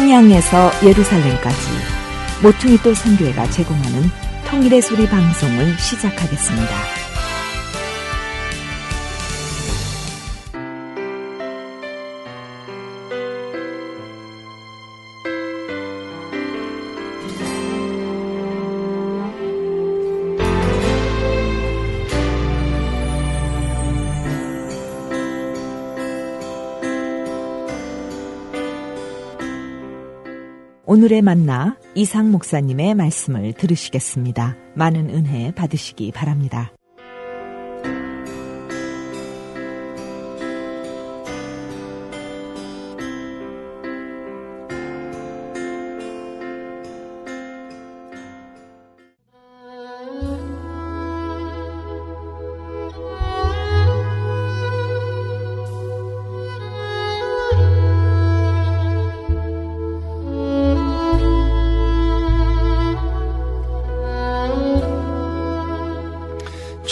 평양에서 예루살렘까지 모퉁이돌 선교회가 제공하는 통일의 소리 방송을 시작하겠습니다. 오늘의 만나 이상 목사님의 말씀을 들으시겠습니다. 많은 은혜 받으시기 바랍니다.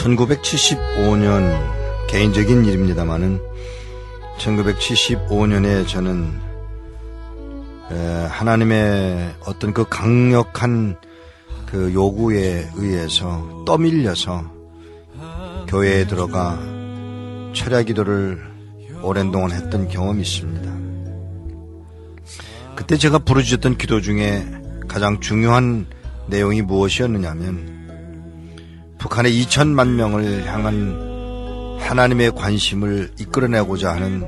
(1975년) 개인적인 일입니다마는 1975년에 저는 하나님의 어떤 그 강력한 그 요구에 의해서 떠밀려서 교회에 들어가 철야 기도를 오랜 동안 했던 경험이 있습니다. 그때 제가 부르짖었던 기도 중에 가장 중요한 내용이 무엇이었느냐면 북한의 2천만 명을 향한 하나님의 관심을 이끌어내고자 하는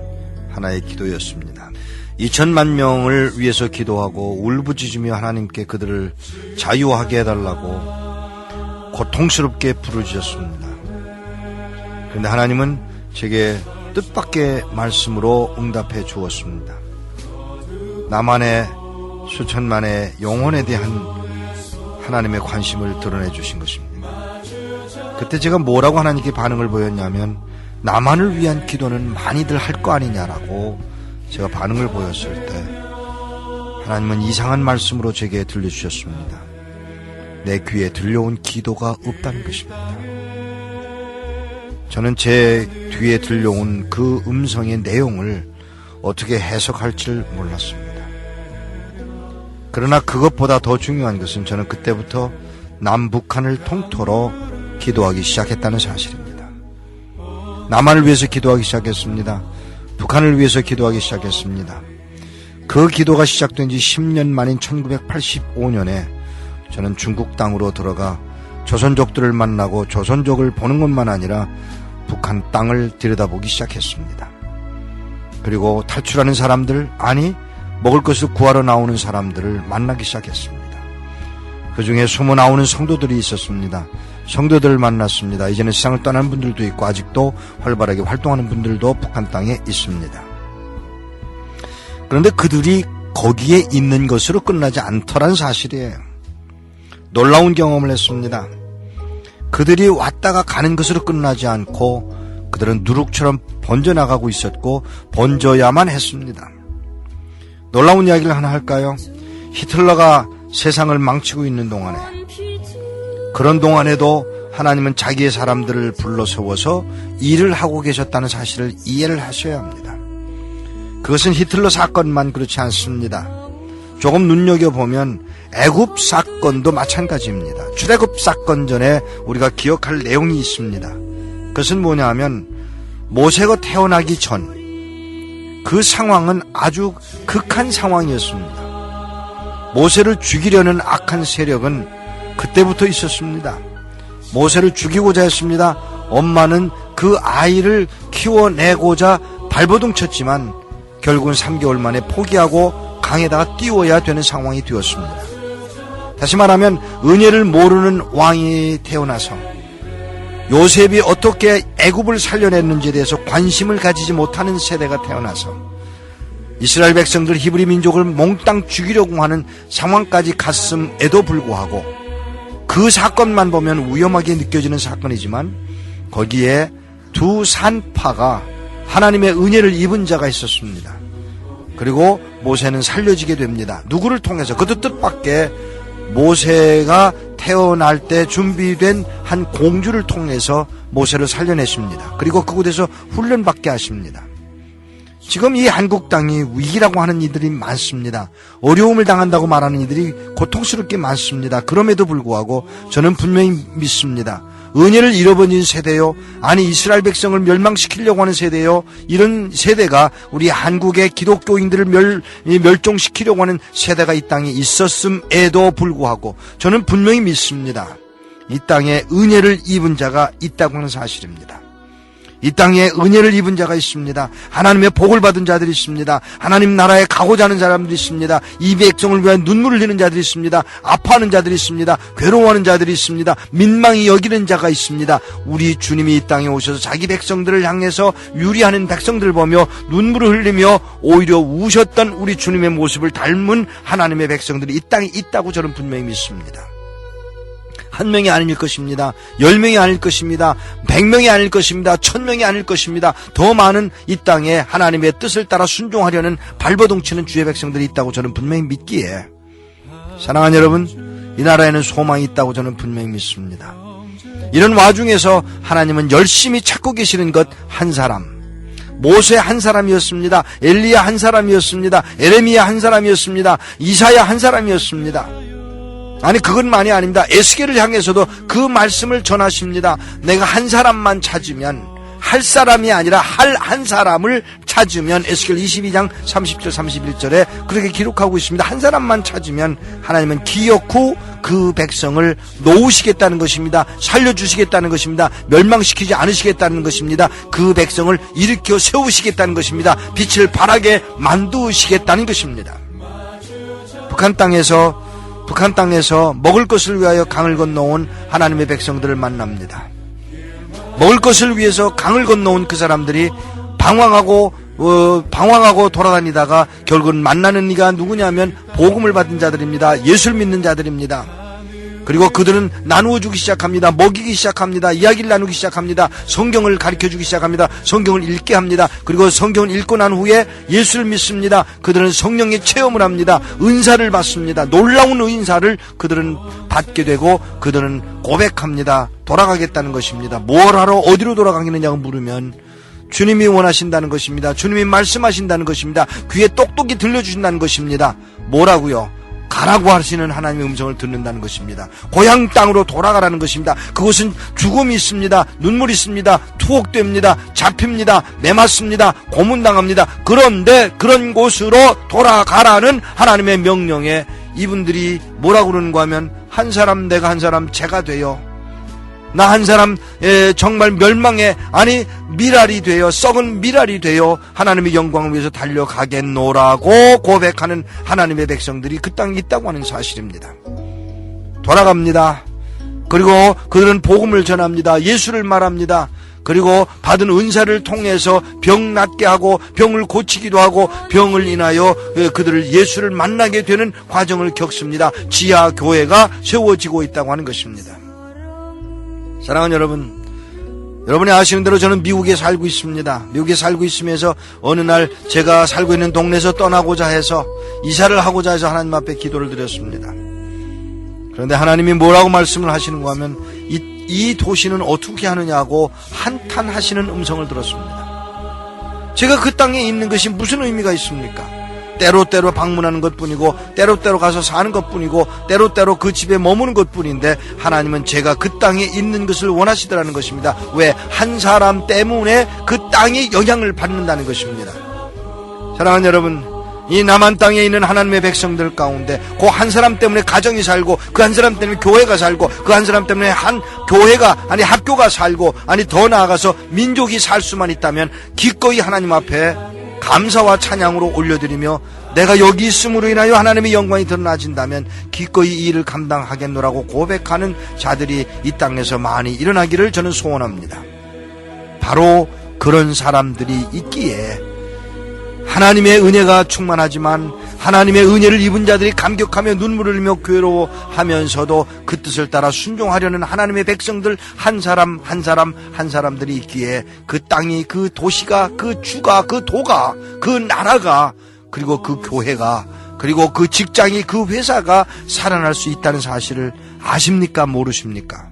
하나의 기도였습니다. 2천만 명을 위해서 기도하고 울부짖으며 하나님께 그들을 자유하게 해달라고 고통스럽게 부르짖었습니다. 그런데 하나님은 제게 뜻밖의 말씀으로 응답해 주었습니다. 나만의 수천만의 영혼에 대한 하나님의 관심을 드러내 주신 것입니다. 그때 제가 뭐라고 하나님께 반응을 보였냐면 나만을 위한 기도는 많이들 할 거 아니냐라고 제가 반응을 보였을 때 하나님은 이상한 말씀으로 제게 들려주셨습니다. 내 귀에 들려온 기도가 없다는 것입니다. 저는 제 귀에 들려온 그 음성의 내용을 어떻게 해석할지 몰랐습니다. 그러나 그것보다 더 중요한 것은 저는 그때부터 남북한을 통틀어 기도하기 시작했다는 사실입니다. 남한을 위해서 기도하기 시작했습니다. 북한을 위해서 기도하기 시작했습니다. 그 기도가 시작된 지 10년 만인 1985년에 저는 중국 땅으로 들어가 조선족들을 만나고 조선족을 보는 것만 아니라 북한 땅을 들여다보기 시작했습니다. 그리고 탈출하는 사람들, 아니 먹을 것을 구하러 나오는 사람들을 만나기 시작했습니다. 그 중에 숨어 나오는 성도들이 있었습니다. 성도들을 만났습니다. 이제는 세상을 떠나는 분들도 있고 아직도 활발하게 활동하는 분들도 북한 땅에 있습니다. 그런데 그들이 거기에 있는 것으로 끝나지 않더란 사실이에요. 놀라운 경험을 했습니다. 그들이 왔다가 가는 것으로 끝나지 않고 그들은 누룩처럼 번져나가고 있었고 번져야만 했습니다. 놀라운 이야기를 하나 할까요? 히틀러가 세상을 망치고 있는 동안에, 그런 동안에도 하나님은 자기의 사람들을 불러 세워서 일을 하고 계셨다는 사실을 이해를 하셔야 합니다. 그것은 히틀러 사건만 그렇지 않습니다. 조금 눈여겨보면 애굽 사건도 마찬가지입니다. 출애굽 사건 전에 우리가 기억할 내용이 있습니다. 그것은 뭐냐 하면 모세가 태어나기 전 그 상황은 아주 극한 상황이었습니다. 모세를 죽이려는 악한 세력은 그때부터 있었습니다. 모세를 죽이고자 했습니다. 엄마는 그 아이를 키워내고자 발버둥 쳤지만 결국은 3개월 만에 포기하고 강에다가 띄워야 되는 상황이 되었습니다. 다시 말하면 은혜를 모르는 왕이 태어나서 요셉이 어떻게 애굽을 살려냈는지에 대해서 관심을 가지지 못하는 세대가 태어나서 이스라엘 백성들 히브리 민족을 몽땅 죽이려고 하는 상황까지 갔음에도 불구하고 그 사건만 보면 위험하게 느껴지는 사건이지만 거기에 두 산파가 하나님의 은혜를 입은 자가 있었습니다. 그리고 모세는 살려지게 됩니다. 누구를 통해서? 그것도 뜻밖의 모세가 태어날 때 준비된 한 공주를 통해서 모세를 살려냈습니다. 그리고 그곳에서 훈련받게 하십니다. 지금 이 한국 땅이 위기라고 하는 이들이 많습니다. 어려움을 당한다고 말하는 이들이 고통스럽게 많습니다. 그럼에도 불구하고 저는 분명히 믿습니다. 은혜를 잃어버린 세대요, 아니 이스라엘 백성을 멸망시키려고 하는 세대요, 이런 세대가 우리 한국의 기독교인들을 멸종시키려고 하는 세대가 이 땅에 있었음에도 불구하고 저는 분명히 믿습니다. 이 땅에 은혜를 입은 자가 있다고 하는 사실입니다. 이 땅에 은혜를 입은 자가 있습니다. 하나님의 복을 받은 자들이 있습니다. 하나님 나라에 가고자 하는 사람들이 있습니다. 이 백성을 위해 눈물을 흘리는 자들이 있습니다. 아파하는 자들이 있습니다. 괴로워하는 자들이 있습니다. 민망히 여기는 자가 있습니다. 우리 주님이 이 땅에 오셔서 자기 백성들을 향해서 유리하는 백성들을 보며 눈물을 흘리며 오히려 우셨던 우리 주님의 모습을 닮은 하나님의 백성들이 이 땅에 있다고 저는 분명히 믿습니다. 한 명이 아닐 것입니다. 10명이 아닐 것입니다. 100명이 아닐 것입니다. 1000명이 아닐 것입니다. 더 많은 이 땅에 하나님의 뜻을 따라 순종하려는 발버둥치는 주의 백성들이 있다고 저는 분명히 믿기에, 사랑하는 여러분, 이 나라에는 소망이 있다고 저는 분명히 믿습니다. 이런 와중에서 하나님은 열심히 찾고 계시는 것 한 사람, 모세 한 사람이었습니다. 엘리야 한 사람이었습니다. 에레미야 한 사람이었습니다. 이사야 한 사람이었습니다. 아니 그것만이 아닙니다. 에스겔을 향해서도 그 말씀을 전하십니다. 내가 한 사람만 찾으면, 할 사람이 아니라 할 한 사람을 찾으면, 에스겔 22장 30절 31절에 그렇게 기록하고 있습니다. 한 사람만 찾으면 하나님은 기어코 그 백성을 놓으시겠다는 것입니다. 살려주시겠다는 것입니다. 멸망시키지 않으시겠다는 것입니다. 그 백성을 일으켜 세우시겠다는 것입니다. 빛을 발하게 만드시겠다는 것입니다. 북한 땅에서 먹을 것을 위하여 강을 건너온 하나님의 백성들을 만납니다. 먹을 것을 위해서 강을 건너온 그 사람들이 방황하고 돌아다니다가 결국은 만나는 이가 누구냐면 복음을 받은 자들입니다. 예수를 믿는 자들입니다. 그리고 그들은 나누어 주기 시작합니다. 먹이기 시작합니다. 이야기를 나누기 시작합니다. 성경을 가르쳐 주기 시작합니다. 성경을 읽게 합니다. 그리고 성경을 읽고 난 후에 예수를 믿습니다. 그들은 성령의 체험을 합니다. 은사를 받습니다. 놀라운 은사를 그들은 받게 되고 그들은 고백합니다. 돌아가겠다는 것입니다. 뭘 하러 어디로 돌아가겠느냐고 물으면 주님이 원하신다는 것입니다. 주님이 말씀하신다는 것입니다. 귀에 똑똑히 들려주신다는 것입니다. 뭐라고요? 가라고 하시는 하나님의 음성을 듣는다는 것입니다. 고향 땅으로 돌아가라는 것입니다. 그곳은 죽음이 있습니다. 눈물이 있습니다. 투옥됩니다. 잡힙니다. 매맞습니다. 고문당합니다. 그런데 그런 곳으로 돌아가라는 하나님의 명령에 이분들이 뭐라고 그러는가 하면, 한 사람 내가 한 사람 제가 되어 나 한 사람 정말 멸망에, 아니 미랄이 되어, 썩은 미랄이 되어 하나님의 영광을 위해서 달려가겠노라고 고백하는 하나님의 백성들이 그 땅에 있다고 하는 사실입니다. 돌아갑니다. 그리고 그들은 복음을 전합니다. 예수를 말합니다. 그리고 받은 은사를 통해서 병 낫게 하고 병을 고치기도 하고 병을 인하여 그들을 예수를 만나게 되는 과정을 겪습니다. 지하 교회가 세워지고 있다고 하는 것입니다. 사랑하는 여러분, 여러분이 아시는 대로 저는 미국에 살고 있습니다. 미국에 살고 있으면서 어느 날 제가 살고 있는 동네에서 떠나고자 해서, 이사를 하고자 해서 하나님 앞에 기도를 드렸습니다. 그런데 하나님이 뭐라고 말씀을 하시는가 하면, 이 도시는 어떻게 하느냐고 한탄하시는 음성을 들었습니다. 제가 그 땅에 있는 것이 무슨 의미가 있습니까? 때로때로 방문하는 것뿐이고, 때로때로 가서 사는 것뿐이고, 때로때로 그 집에 머무는 것뿐인데, 하나님은 제가 그 땅에 있는 것을 원하시더라는 것입니다. 왜? 한 사람 때문에 그 땅이 영향을 받는다는 것입니다. 사랑하는 여러분, 이 남한 땅에 있는 하나님의 백성들 가운데 그 한 사람 때문에 가정이 살고, 그 한 사람 때문에 교회가 살고, 그 한 사람 때문에 한 교회가, 아니 학교가 살고, 아니 더 나아가서 민족이 살 수만 있다면 기꺼이 하나님 앞에 감사와 찬양으로 올려드리며, 내가 여기 있음으로 인하여 하나님의 영광이 드러나진다면 기꺼이 이 일을 감당하겠노라고 고백하는 자들이 이 땅에서 많이 일어나기를 저는 소원합니다. 바로 그런 사람들이 있기에 하나님의 은혜가 충만하지만, 하나님의 은혜를 입은 자들이 감격하며 눈물을 흘리며 괴로워하면서도 그 뜻을 따라 순종하려는 하나님의 백성들 한 사람 한 사람들이 있기에 그 땅이, 그 도시가, 그 주가, 그 도가, 그 나라가, 그리고 그 교회가, 그리고 그 직장이, 그 회사가 살아날 수 있다는 사실을 아십니까? 모르십니까?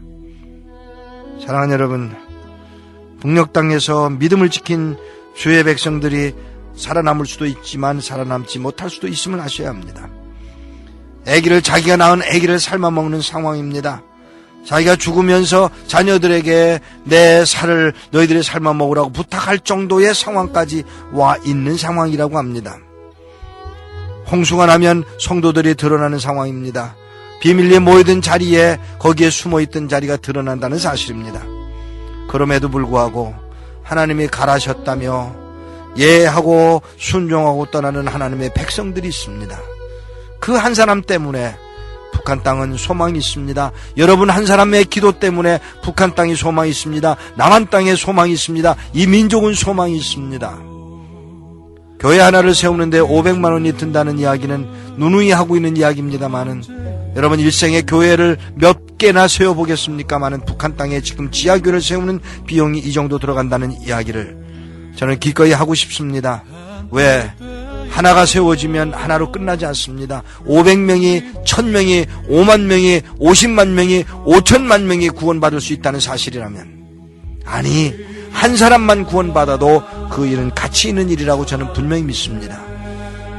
사랑하는 여러분, 북녘 땅에서 믿음을 지킨 주의 백성들이 살아남을 수도 있지만 살아남지 못할 수도 있음을 아셔야 합니다. 자기가 낳은 아기를 삶아먹는 상황입니다. 자기가 죽으면서 자녀들에게 내 살을 너희들이 삶아먹으라고 부탁할 정도의 상황까지 와 있는 상황이라고 합니다. 홍수가 나면 성도들이 드러나는 상황입니다. 비밀리에 모이던 자리에 거기에 숨어있던 자리가 드러난다는 사실입니다. 그럼에도 불구하고 하나님이 가라셨다며 예하고 순종하고 떠나는 하나님의 백성들이 있습니다. 그 한 사람 때문에 북한 땅은 소망이 있습니다. 여러분 한 사람의 기도 때문에 북한 땅이 소망이 있습니다. 남한 땅에 소망이 있습니다. 이 민족은 소망이 있습니다. 교회 하나를 세우는데 500만 원이 든다는 이야기는 누누이 하고 있는 이야기입니다만은 여러분 일생에 교회를 몇 개나 세워보겠습니까마는 북한 땅에 지금 지하교회를 세우는 비용이 이 정도 들어간다는 이야기를 저는 기꺼이 하고 싶습니다. 왜? 하나가 세워지면 하나로 끝나지 않습니다. 500명이, 1000명이, 5만 명이, 50만 명이, 5천만 명이 구원받을 수 있다는 사실이라면, 아니 한 사람만 구원받아도 그 일은 가치 있는 일이라고 저는 분명히 믿습니다.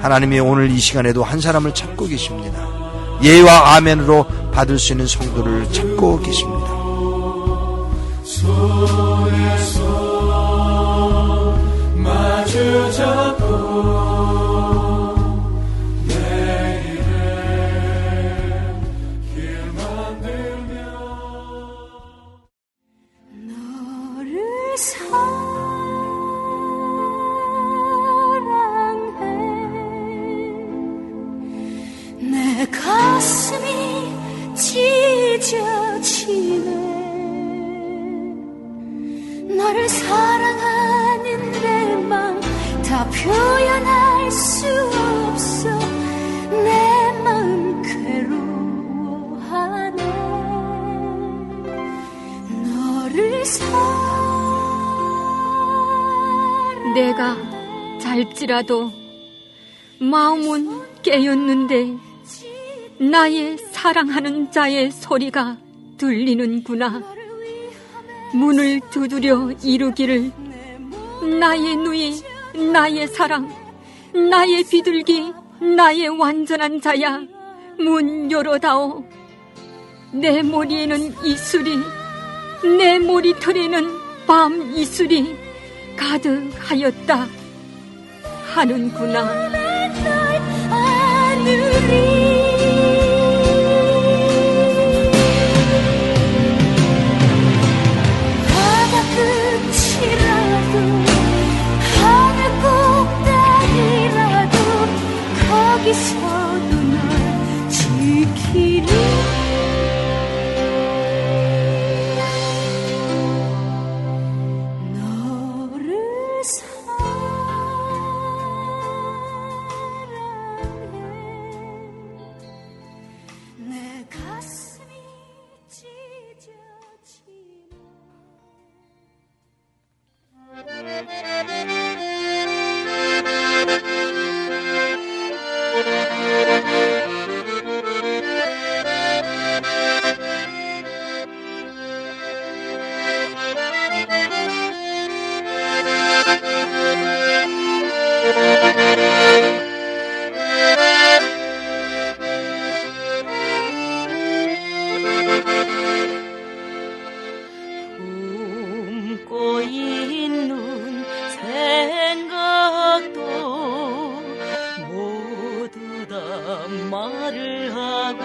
하나님이 오늘 이 시간에도 한 사람을 찾고 계십니다. 예와 아멘으로 받을 수 있는 성도를 찾고 계십니다. 손에 손 마주 잡고 내 가슴이 찢어지네. 너를 사랑하는 내 맘 다 표현할 수 없어. 내 마음 괴로워하네. 너를 내가 짧지라도 마음은 깨었는데 나의 사랑하는 자의 소리가 들리는구나. 문을 두드려 이루기를 나의 누이, 나의 사랑, 나의 비둘기, 나의 완전한 자야, 문 열어다오. 내 머리에는 이슬이, 내 머리털에는 밤 이슬이 가득하였다 하는구나. 바다 끝이라도 하늘 꼭다리라도 거기서도 널 지키리. 너를 내 가슴이 찢어지네. 품고 있는 생각도 모두 다 말을 하고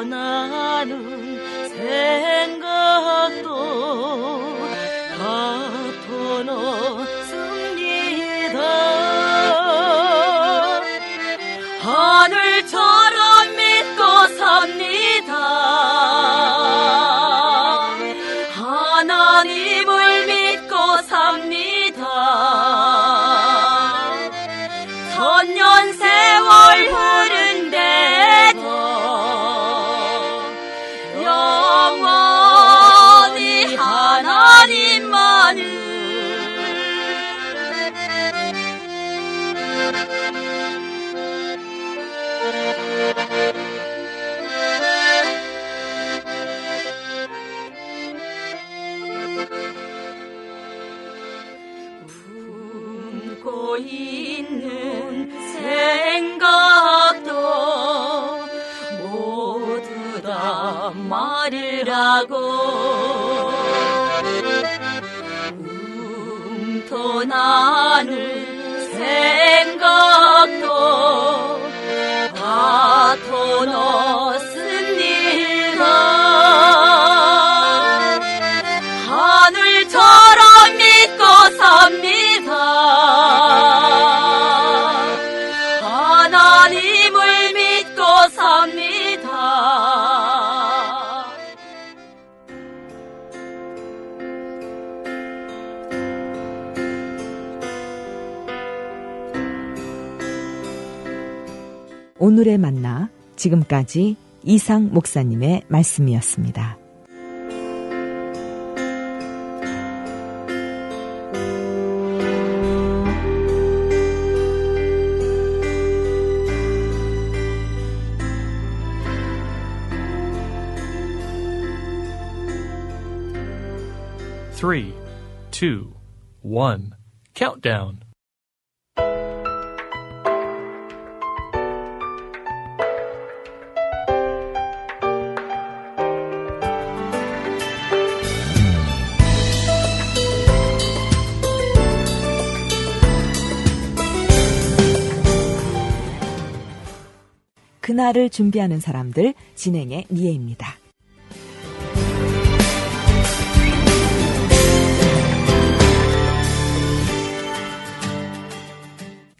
움터나는 생각도 다 터놓습니다. 하늘처럼 믿고 삽니다. 하나님을 믿고 삽니다. 천년 세월 흐른데도 영원히 하나님만을 하고 있는 생각도 모두 다 말을 하고 웅터나는 생각도 다 터놓습니다. 하늘처럼 믿고 삽니다. 하나님을 믿고 삽니다. 오늘의 만나, 지금까지 이상 목사님의 말씀이었습니다. Three, two, one. Countdown. 그날을 준비하는 사람들, 진행의 미애입니다.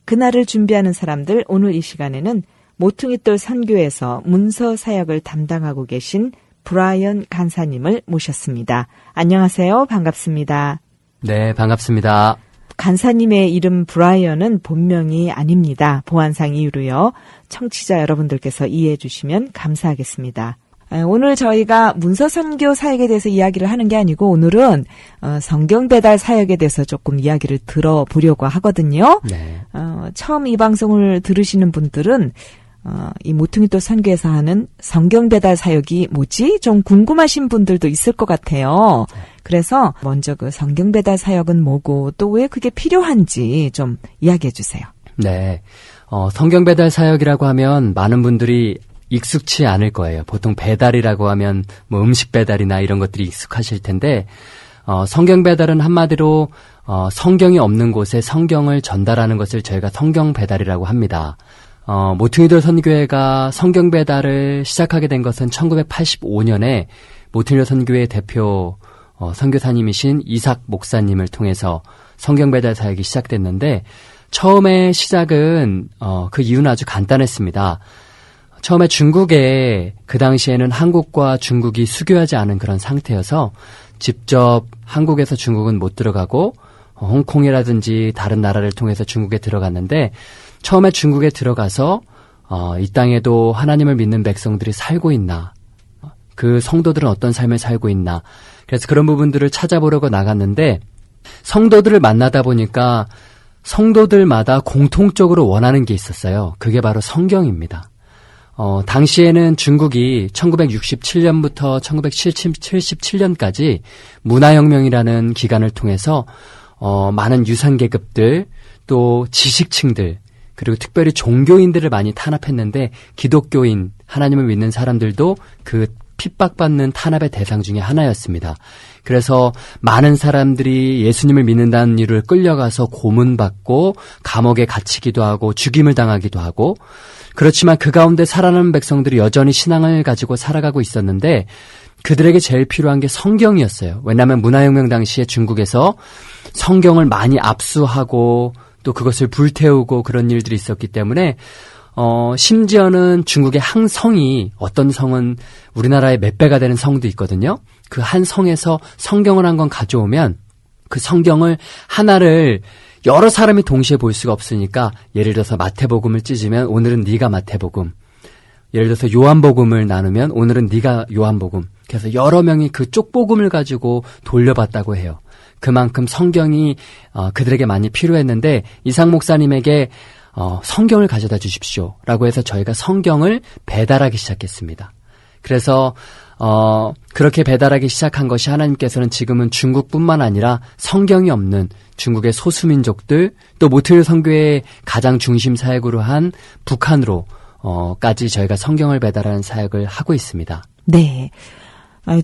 그날을 준비하는 사람들, 오늘 이 시간에는 모퉁이돌 선교에서 문서 사역을 담당하고 계신 브라이언 간사님을 모셨습니다. 안녕하세요. 반갑습니다. 네, 반갑습니다. 간사님의 이름 브라이언은 본명이 아닙니다. 보안상 이유로요. 청취자 여러분들께서 이해해 주시면 감사하겠습니다. 오늘 저희가 문서 선교 사역에 대해서 이야기를 하는 게 아니고 오늘은 성경 배달 사역에 대해서 조금 이야기를 들어보려고 하거든요. 네. 처음 이 방송을 들으시는 분들은 이 모퉁이돌 선교에서 하는 성경 배달 사역이 뭐지? 좀 궁금하신 분들도 있을 것 같아요. 그래서 먼저 그 성경 배달 사역은 뭐고 또 왜 그게 필요한지 좀 이야기해 주세요. 네. 성경 배달 사역이라고 하면 많은 분들이 익숙치 않을 거예요. 보통 배달이라고 하면 뭐 음식 배달이나 이런 것들이 익숙하실 텐데, 성경 배달은 한마디로 성경이 없는 곳에 성경을 전달하는 것을 저희가 성경 배달이라고 합니다. 모퉁이돌 선교회가 성경 배달을 시작하게 된 것은 1985년에 모퉁이돌 선교회 대표 선교사님이신 이삭 목사님을 통해서 성경 배달 사역이 시작됐는데, 처음에 시작은 그 이유는 아주 간단했습니다. 처음에 중국에 그 당시에는 한국과 중국이 수교하지 않은 그런 상태여서 직접 한국에서 중국은 못 들어가고 홍콩이라든지 다른 나라를 통해서 중국에 들어갔는데, 처음에 중국에 들어가서 이 땅에도 하나님을 믿는 백성들이 살고 있나, 그 성도들은 어떤 삶을 살고 있나, 그래서 그런 부분들을 찾아보려고 나갔는데, 성도들을 만나다 보니까 성도들마다 공통적으로 원하는 게 있었어요. 그게 바로 성경입니다. 당시에는 중국이 1967년부터 1977년까지 문화혁명이라는 기간을 통해서 많은 유산계급들, 또 지식층들, 그리고 특별히 종교인들을 많이 탄압했는데, 기독교인, 하나님을 믿는 사람들도 그 핍박받는 탄압의 대상 중에 하나였습니다. 그래서 많은 사람들이 예수님을 믿는다는 이유로 끌려가서 고문받고 감옥에 갇히기도 하고 죽임을 당하기도 하고, 그렇지만 그 가운데 살아남은 백성들이 여전히 신앙을 가지고 살아가고 있었는데, 그들에게 제일 필요한 게 성경이었어요. 왜냐하면 문화혁명 당시에 중국에서 성경을 많이 압수하고 또 그것을 불태우고 그런 일들이 있었기 때문에 심지어는 중국의 한 성이, 어떤 성은 우리나라의 몇 배가 되는 성도 있거든요. 그 한 성에서 성경을 한 권 가져오면 그 성경을 하나를 여러 사람이 동시에 볼 수가 없으니까, 예를 들어서 마태복음을 찢으면 오늘은 네가 마태복음, 예를 들어서 요한복음을 나누면 오늘은 네가 요한복음, 그래서 여러 명이 그 쪽복음을 가지고 돌려봤다고 해요. 그만큼 성경이 그들에게 많이 필요했는데, 이상 목사님에게 성경을 가져다 주십시오 라고 해서 저희가 성경을 배달하기 시작했습니다. 그래서 그렇게 배달하기 시작한 것이 하나님께서는 지금은 중국뿐만 아니라 성경이 없는 중국의 소수민족들, 또 모트윌 선교의 가장 중심 사역으로 한 북한으로 까지 저희가 성경을 배달하는 사역을 하고 있습니다. 네.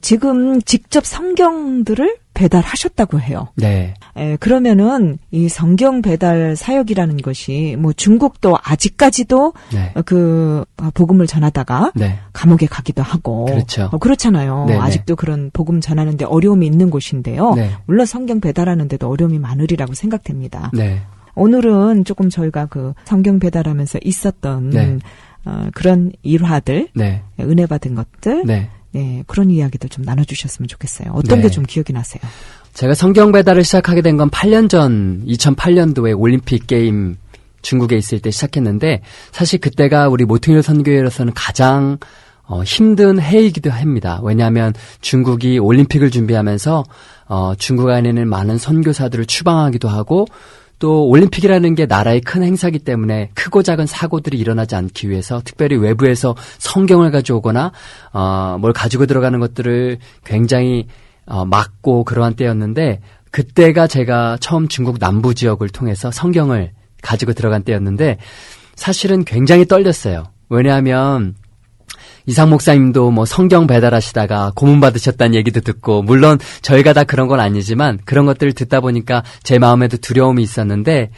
지금 직접 성경들을 배달하셨다고 해요. 네. 그러면은 이 성경 배달 사역이라는 것이 뭐 중국도 아직까지도 네. 그 복음을 전하다가 네. 감옥에 가기도 하고 그렇죠. 그렇잖아요. 네네. 아직도 그런 복음 전하는데 어려움이 있는 곳인데요. 네. 물론 성경 배달하는데도 어려움이 많으리라고 생각됩니다. 네. 오늘은 조금 저희가 그 성경 배달하면서 있었던 네. 그런 일화들, 네. 은혜 받은 것들, 네. 네, 그런 이야기도 좀 나눠주셨으면 좋겠어요. 어떤 네. 게 좀 기억이 나세요? 제가 성경 배달을 시작하게 된 건 8년 전 2008년도에 올림픽 게임 중국에 있을 때 시작했는데 사실 그때가 우리 모퉁이로 선교회로서는 가장 힘든 해이기도 합니다. 왜냐하면 중국이 올림픽을 준비하면서 중국 안에는 많은 선교사들을 추방하기도 하고 또 올림픽이라는 게 나라의 큰 행사이기 때문에 크고 작은 사고들이 일어나지 않기 위해서 특별히 외부에서 성경을 가져오거나 뭘 가지고 들어가는 것들을 굉장히 막고 그러한 때였는데 그때가 제가 처음 중국 남부 지역을 통해서 성경을 가지고 들어간 때였는데 사실은 굉장히 떨렸어요. 왜냐하면 이상 목사님도 뭐 성경 배달하시다가 고문 받으셨다는 얘기도 듣고 물론 저희가 다 그런 건 아니지만 그런 것들을 듣다 보니까 제 마음에도 두려움이 있었는데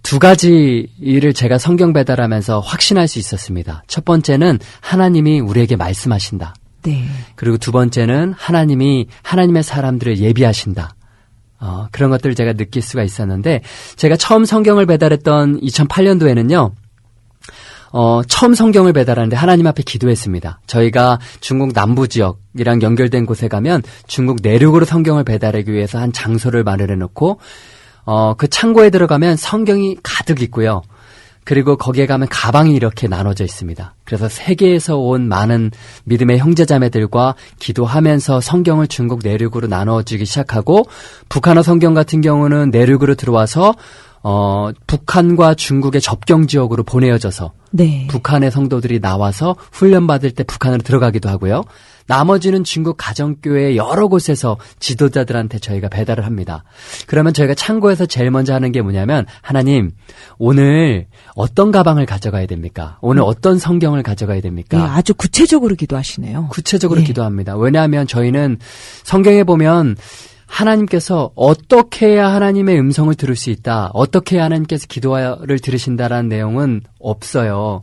두 가지 일을 제가 성경 배달하면서 확신할 수 있었습니다. 첫 번째는 하나님이 우리에게 말씀하신다. 네. 그리고 두 번째는 하나님이 하나님의 사람들을 예비하신다. 그런 것들을 제가 느낄 수가 있었는데 제가 처음 성경을 배달했던 2008년도에는요. 처음 성경을 배달하는데 하나님 앞에 기도했습니다. 저희가 중국 남부 지역이랑 연결된 곳에 가면 중국 내륙으로 성경을 배달하기 위해서 한 장소를 마련해 놓고 그 창고에 들어가면 성경이 가득 있고요. 그리고 거기에 가면 가방이 이렇게 나눠져 있습니다. 그래서 세계에서 온 많은 믿음의 형제자매들과 기도하면서 성경을 중국 내륙으로 나눠주기 시작하고 북한어 성경 같은 경우는 내륙으로 들어와서 북한과 중국의 접경 지역으로 보내어져서 네. 북한의 성도들이 나와서 훈련받을 때 북한으로 들어가기도 하고요. 나머지는 중국 가정교회 여러 곳에서 지도자들한테 저희가 배달을 합니다. 그러면 저희가 창고에서 제일 먼저 하는 게 뭐냐면 하나님 오늘 어떤 가방을 가져가야 됩니까? 오늘 어떤 성경을 가져가야 됩니까? 네, 아주 구체적으로 기도하시네요. 구체적으로 예. 기도합니다. 왜냐하면 저희는 성경에 보면 하나님께서 어떻게 해야 하나님의 음성을 들을 수 있다, 어떻게 해야 하나님께서 기도를 들으신다라는 내용은 없어요.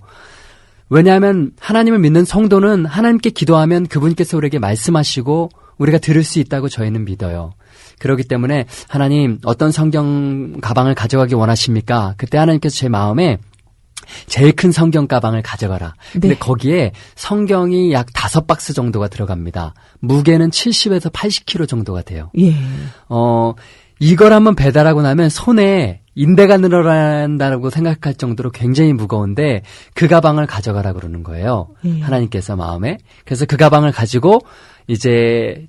왜냐하면 하나님을 믿는 성도는 하나님께 기도하면 그분께서 우리에게 말씀하시고 우리가 들을 수 있다고 저희는 믿어요. 그렇기 때문에 하나님 어떤 성경 가방을 가져가기 원하십니까? 그때 하나님께서 제 마음에 제일 큰 성경 가방을 가져가라. 근데 네. 거기에 성경이 약 5박스 정도가 들어갑니다. 무게는 70에서 80kg 정도가 돼요. 예. 이걸 한번 배달하고 나면 손에 인대가 늘어난다고 생각할 정도로 굉장히 무거운데 그 가방을 가져가라 그러는 거예요. 하나님께서 마음에. 그래서 그 가방을 가지고 이제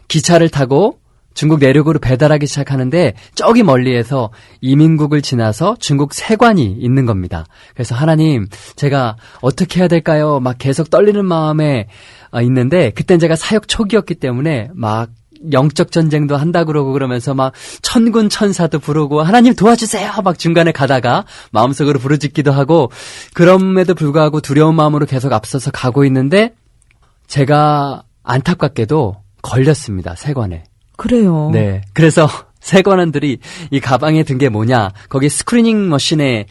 기차를 타고 중국 내륙으로 배달하기 시작하는데 저기 멀리에서 이민국을 지나서 중국 세관이 있는 겁니다. 그래서 하나님 제가 어떻게 해야 될까요? 막 계속 떨리는 마음에 있는데 그땐 제가 사역 초기였기 때문에 막 영적 전쟁도 한다 그러고 그러면서 막 천군 천사도 부르고 하나님 도와주세요 막 중간에 가다가 마음속으로 부르짖기도 하고 그럼에도 불구하고 두려운 마음으로 계속 앞서서 가고 있는데 제가 안타깝게도 걸렸습니다. 세관에. 그래요. 네. 그래서 세관원들이 이 가방에 든 게 뭐냐, 거기 스크리닝 머신에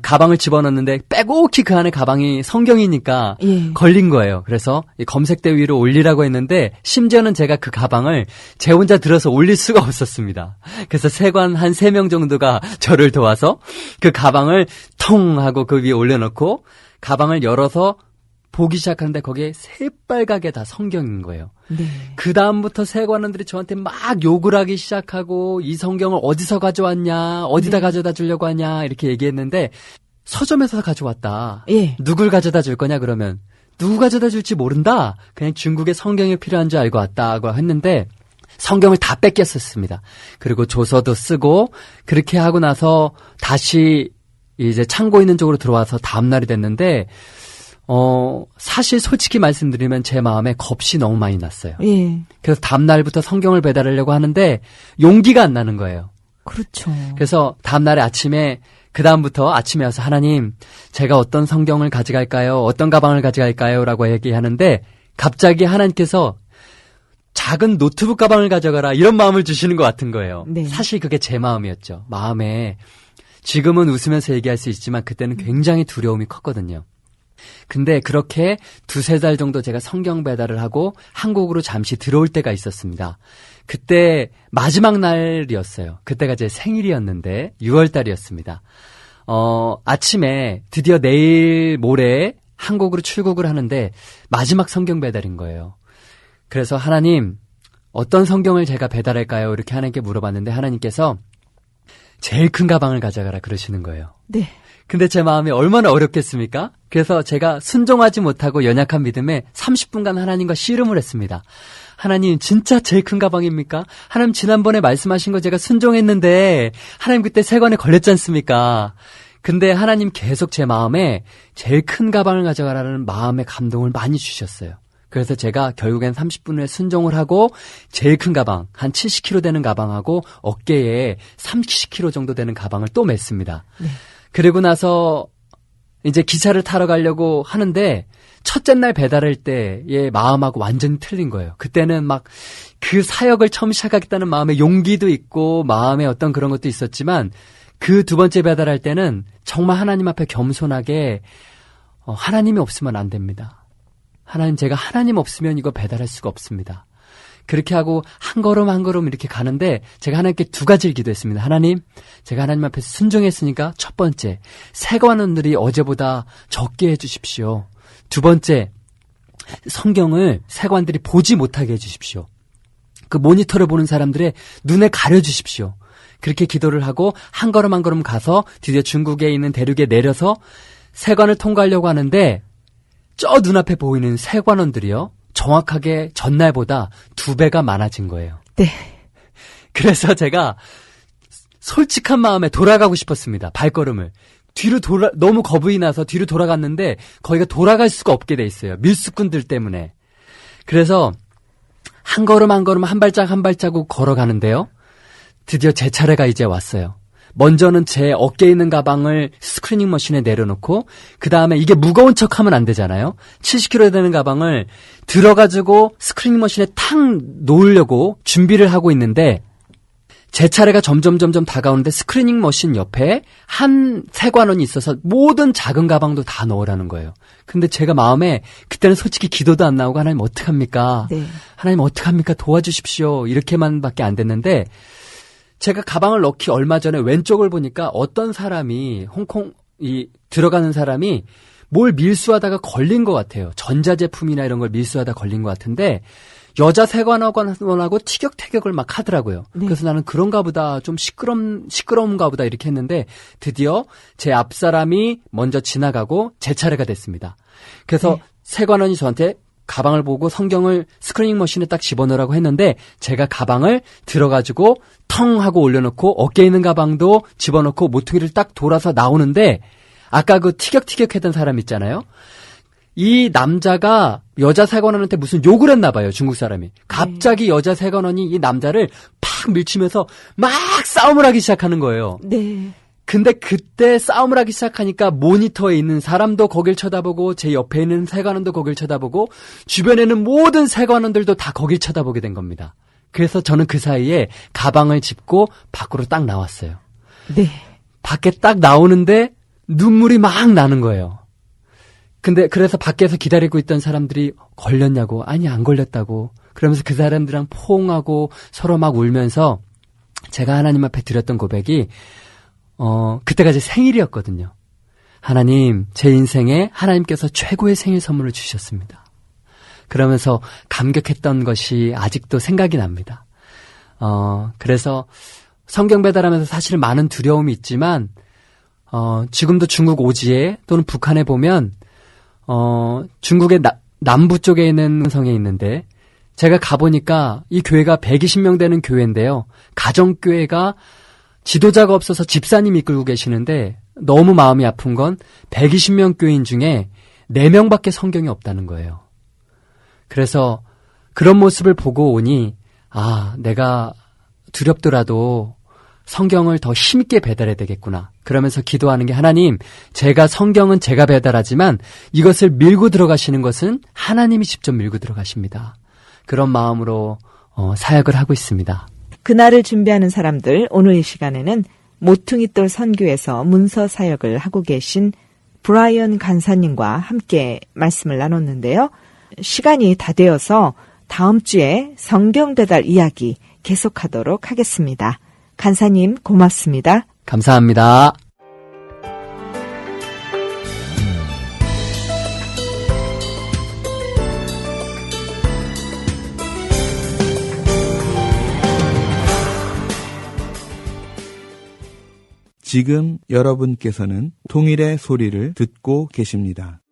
가방을 집어넣는데 빼곡히 그 안에 가방이 성경이니까 예. 걸린 거예요. 그래서 이 검색대 위로 올리라고 했는데 심지어는 제가 그 가방을 제 혼자 들어서 올릴 수가 없었습니다. 그래서 세관 한 3명 정도가 저를 도와서 그 가방을 통 하고 그 위에 올려놓고 가방을 열어서 보기 시작하는데 거기에 새빨갛게 다 성경인 거예요. 네. 그 다음부터 세관원들이 저한테 막 욕을 하기 시작하고 이 성경을 어디서 가져왔냐, 어디다 가져다 주려고 하냐 이렇게 얘기했는데 서점에서 가져왔다. 예. 누굴 가져다 줄 거냐 그러면 누구 가져다 줄지 모른다. 그냥 중국에 성경이 필요한 줄 알고 왔다고 했는데 성경을 다 뺏겼었습니다. 그리고 조서도 쓰고 그렇게 하고 나서 다시 이제 창고 있는 쪽으로 들어와서 다음 날이 됐는데 사실 솔직히 말씀드리면 제 마음에 겁이 너무 많이 났어요. 예. 그래서 다음날부터 성경을 배달하려고 하는데 용기가 안 나는 거예요. 그렇죠. 그래서 다음날에 아침에 그다음부터 아침에 와서 하나님 제가 어떤 성경을 가져갈까요? 어떤 가방을 가져갈까요? 라고 얘기하는데 갑자기 하나님께서 작은 노트북 가방을 가져가라 이런 마음을 주시는 것 같은 거예요. 네. 사실 그게 제 마음이었죠. 마음에 지금은 웃으면서 얘기할 수 있지만 그때는 굉장히 두려움이 컸거든요. 근데 그렇게 2-3달 정도 제가 성경 배달을 하고 한국으로 잠시 들어올 때가 있었습니다. 그때 마지막 날이었어요. 그때가 제 생일이었는데 6월 달이었습니다. 아침에 드디어 내일 모레 한국으로 출국을 하는데 마지막 성경 배달인 거예요. 그래서 하나님 어떤 성경을 제가 배달할까요? 이렇게 하나님께 물어봤는데 하나님께서 제일 큰 가방을 가져가라 그러시는 거예요. 네. 근데 제 마음이 얼마나 어렵겠습니까? 그래서 제가 순종하지 못하고 연약한 믿음에 30분간 하나님과 씨름을 했습니다. 하나님 진짜 제일 큰 가방입니까? 하나님 지난번에 말씀하신 거 제가 순종했는데 하나님 그때 세관에 걸렸지 않습니까? 근데 하나님 계속 제 마음에 제일 큰 가방을 가져가라는 마음의 감동을 많이 주셨어요. 그래서 제가 결국엔 30분 후에 순종을 하고 제일 큰 가방, 한 70kg 되는 가방하고 어깨에 30kg 정도 되는 가방을 또 맸습니다. 네. 그리고 나서 이제 기차를 타러 가려고 하는데 첫째 날 배달할 때의 마음하고 완전히 틀린 거예요. 그때는 막 그 사역을 처음 시작하겠다는 마음에 용기도 있고 마음에 어떤 그런 것도 있었지만 그 2번째 배달할 때는 정말 하나님 앞에 겸손하게 하나님이 없으면 안 됩니다. 하나님 제가 하나님 없으면 이거 배달할 수가 없습니다. 그렇게 하고 한 걸음 한 걸음 이렇게 가는데 제가 하나님께 2가지를 기도했습니다. 하나님, 제가 하나님 앞에서 순종했으니까 첫 번째, 세관원들이 어제보다 적게 해주십시오. 2번째, 성경을 세관들이 보지 못하게 해주십시오. 그 모니터를 보는 사람들의 눈에 가려주십시오. 그렇게 기도를 하고 한 걸음 한 걸음 가서 드디어 중국에 있는 대륙에 내려서 세관을 통과하려고 하는데 저 눈앞에 보이는 세관원들이요. 정확하게 전날보다 2배가 많아진 거예요. 네. 그래서 제가 솔직한 마음에 돌아가고 싶었습니다. 발걸음을. 뒤로 너무 겁이 나서 뒤로 돌아갔는데 거기가 돌아갈 수가 없게 돼 있어요. 밀수꾼들 때문에. 그래서 한 걸음 한 걸음 한 발짝 한 발자국 걸어가는데요. 드디어 제 차례가 이제 왔어요. 먼저는 제 어깨에 있는 가방을 스크리닝 머신에 내려놓고 그 다음에 이게 무거운 척하면 안 되잖아요. 70kg 되는 가방을 들어가지고 스크리닝 머신에 탁 놓으려고 준비를 하고 있는데 제 차례가 점점 다가오는데 스크리닝 머신 옆에 한 세관원이 있어서 모든 작은 가방도 다 넣으라는 거예요. 근데 제가 마음에 그때는 솔직히 기도도 안 나오고 하나님 어떡합니까? 네. 하나님 어떡합니까? 도와주십시오. 이렇게만밖에 안 됐는데 제가 가방을 넣기 얼마 전에 왼쪽을 보니까 어떤 사람이 들어가는 사람이 뭘 밀수하다가 걸린 것 같아요. 전자제품이나 이런 걸 밀수하다 걸린 것 같은데 여자 세관원하고 티격태격을 막 하더라고요. 네. 그래서 나는 그런가 보다 좀 시끄러운가 보다 이렇게 했는데 드디어 제 앞 사람이 먼저 지나가고 제 차례가 됐습니다. 그래서 네. 세관원이 저한테 가방을 보고 성경을 스크리닝 머신에 딱 집어넣으라고 했는데 제가 가방을 들어가지고 텅 하고 올려놓고 어깨에 있는 가방도 집어넣고 모퉁이를 딱 돌아서 나오는데 아까 그 티격태격 했던 사람 있잖아요. 이 남자가 여자 세관원한테 무슨 욕을 했나 봐요. 중국 사람이. 갑자기 여자 세관원이 이 남자를 팍 밀치면서 막 싸움을 하기 시작하는 거예요. 네. 근데 그때 싸움을 하기 시작하니까 모니터에 있는 사람도 거길 쳐다보고 제 옆에 있는 세관원도 거길 쳐다보고 주변에는 모든 세관원들도 다 거길 쳐다보게 된 겁니다. 그래서 저는 그 사이에 가방을 짚고 밖으로 딱 나왔어요. 네. 밖에 딱 나오는데 눈물이 막 나는 거예요. 근데 그래서 밖에서 기다리고 있던 사람들이 걸렸냐고. 아니 안 걸렸다고. 그러면서 그 사람들이랑 포옹하고 서로 막 울면서 제가 하나님 앞에 드렸던 고백이 그때가 제 생일이었거든요. 하나님, 제 인생에 하나님께서 최고의 생일 선물을 주셨습니다. 그러면서 감격했던 것이 아직도 생각이 납니다. 그래서 성경 배달하면서 사실 많은 두려움이 있지만, 지금도 중국 오지에 또는 북한에 보면, 중국의 남부 쪽에 있는 성에 있는데, 제가 가보니까 이 교회가 120명 되는 교회인데요. 가정교회가 지도자가 없어서 집사님이 이끌고 계시는데 너무 마음이 아픈 건 120명 교인 중에 4명밖에 성경이 없다는 거예요. 그래서 그런 모습을 보고 오니 내가 두렵더라도 성경을 더 힘있게 배달해야 되겠구나. 그러면서 기도하는 게 하나님, 성경은 제가 배달하지만 이것을 밀고 들어가시는 것은 하나님이 직접 밀고 들어가십니다. 그런 마음으로 사역을 하고 있습니다. 그날을 준비하는 사람들, 오늘 이 시간에는 모퉁이돌 선교에서 문서 사역을 하고 계신 브라이언 간사님과 함께 말씀을 나눴는데요. 시간이 다 되어서 다음 주에 성경 배달 이야기 계속하도록 하겠습니다. 간사님 고맙습니다. 감사합니다. 지금 여러분께서는 통일의 소리를 듣고 계십니다.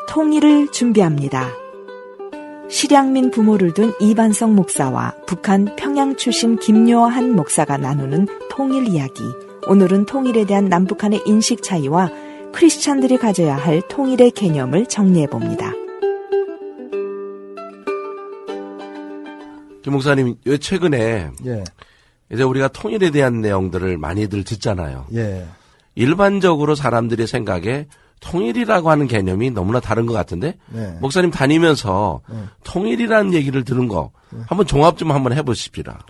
통일을 준비합니다. 실향민 부모를 둔 이반성 목사와 북한 평양 출신 김요한 목사가 나누는 통일 이야기. 오늘은 통일에 대한 남북한의 인식 차이와 크리스찬들이 가져야 할 통일의 개념을 정리해봅니다. 김 목사님, 최근에 예. 이제 우리가 통일에 대한 내용들을 많이들 듣잖아요. 예. 일반적으로 사람들의 생각에 통일이라고 하는 개념이 너무나 다른 것 같은데 네. 목사님 다니면서 통일이라는 얘기를 들은 거 한번 종합 좀 한번 해보십시다.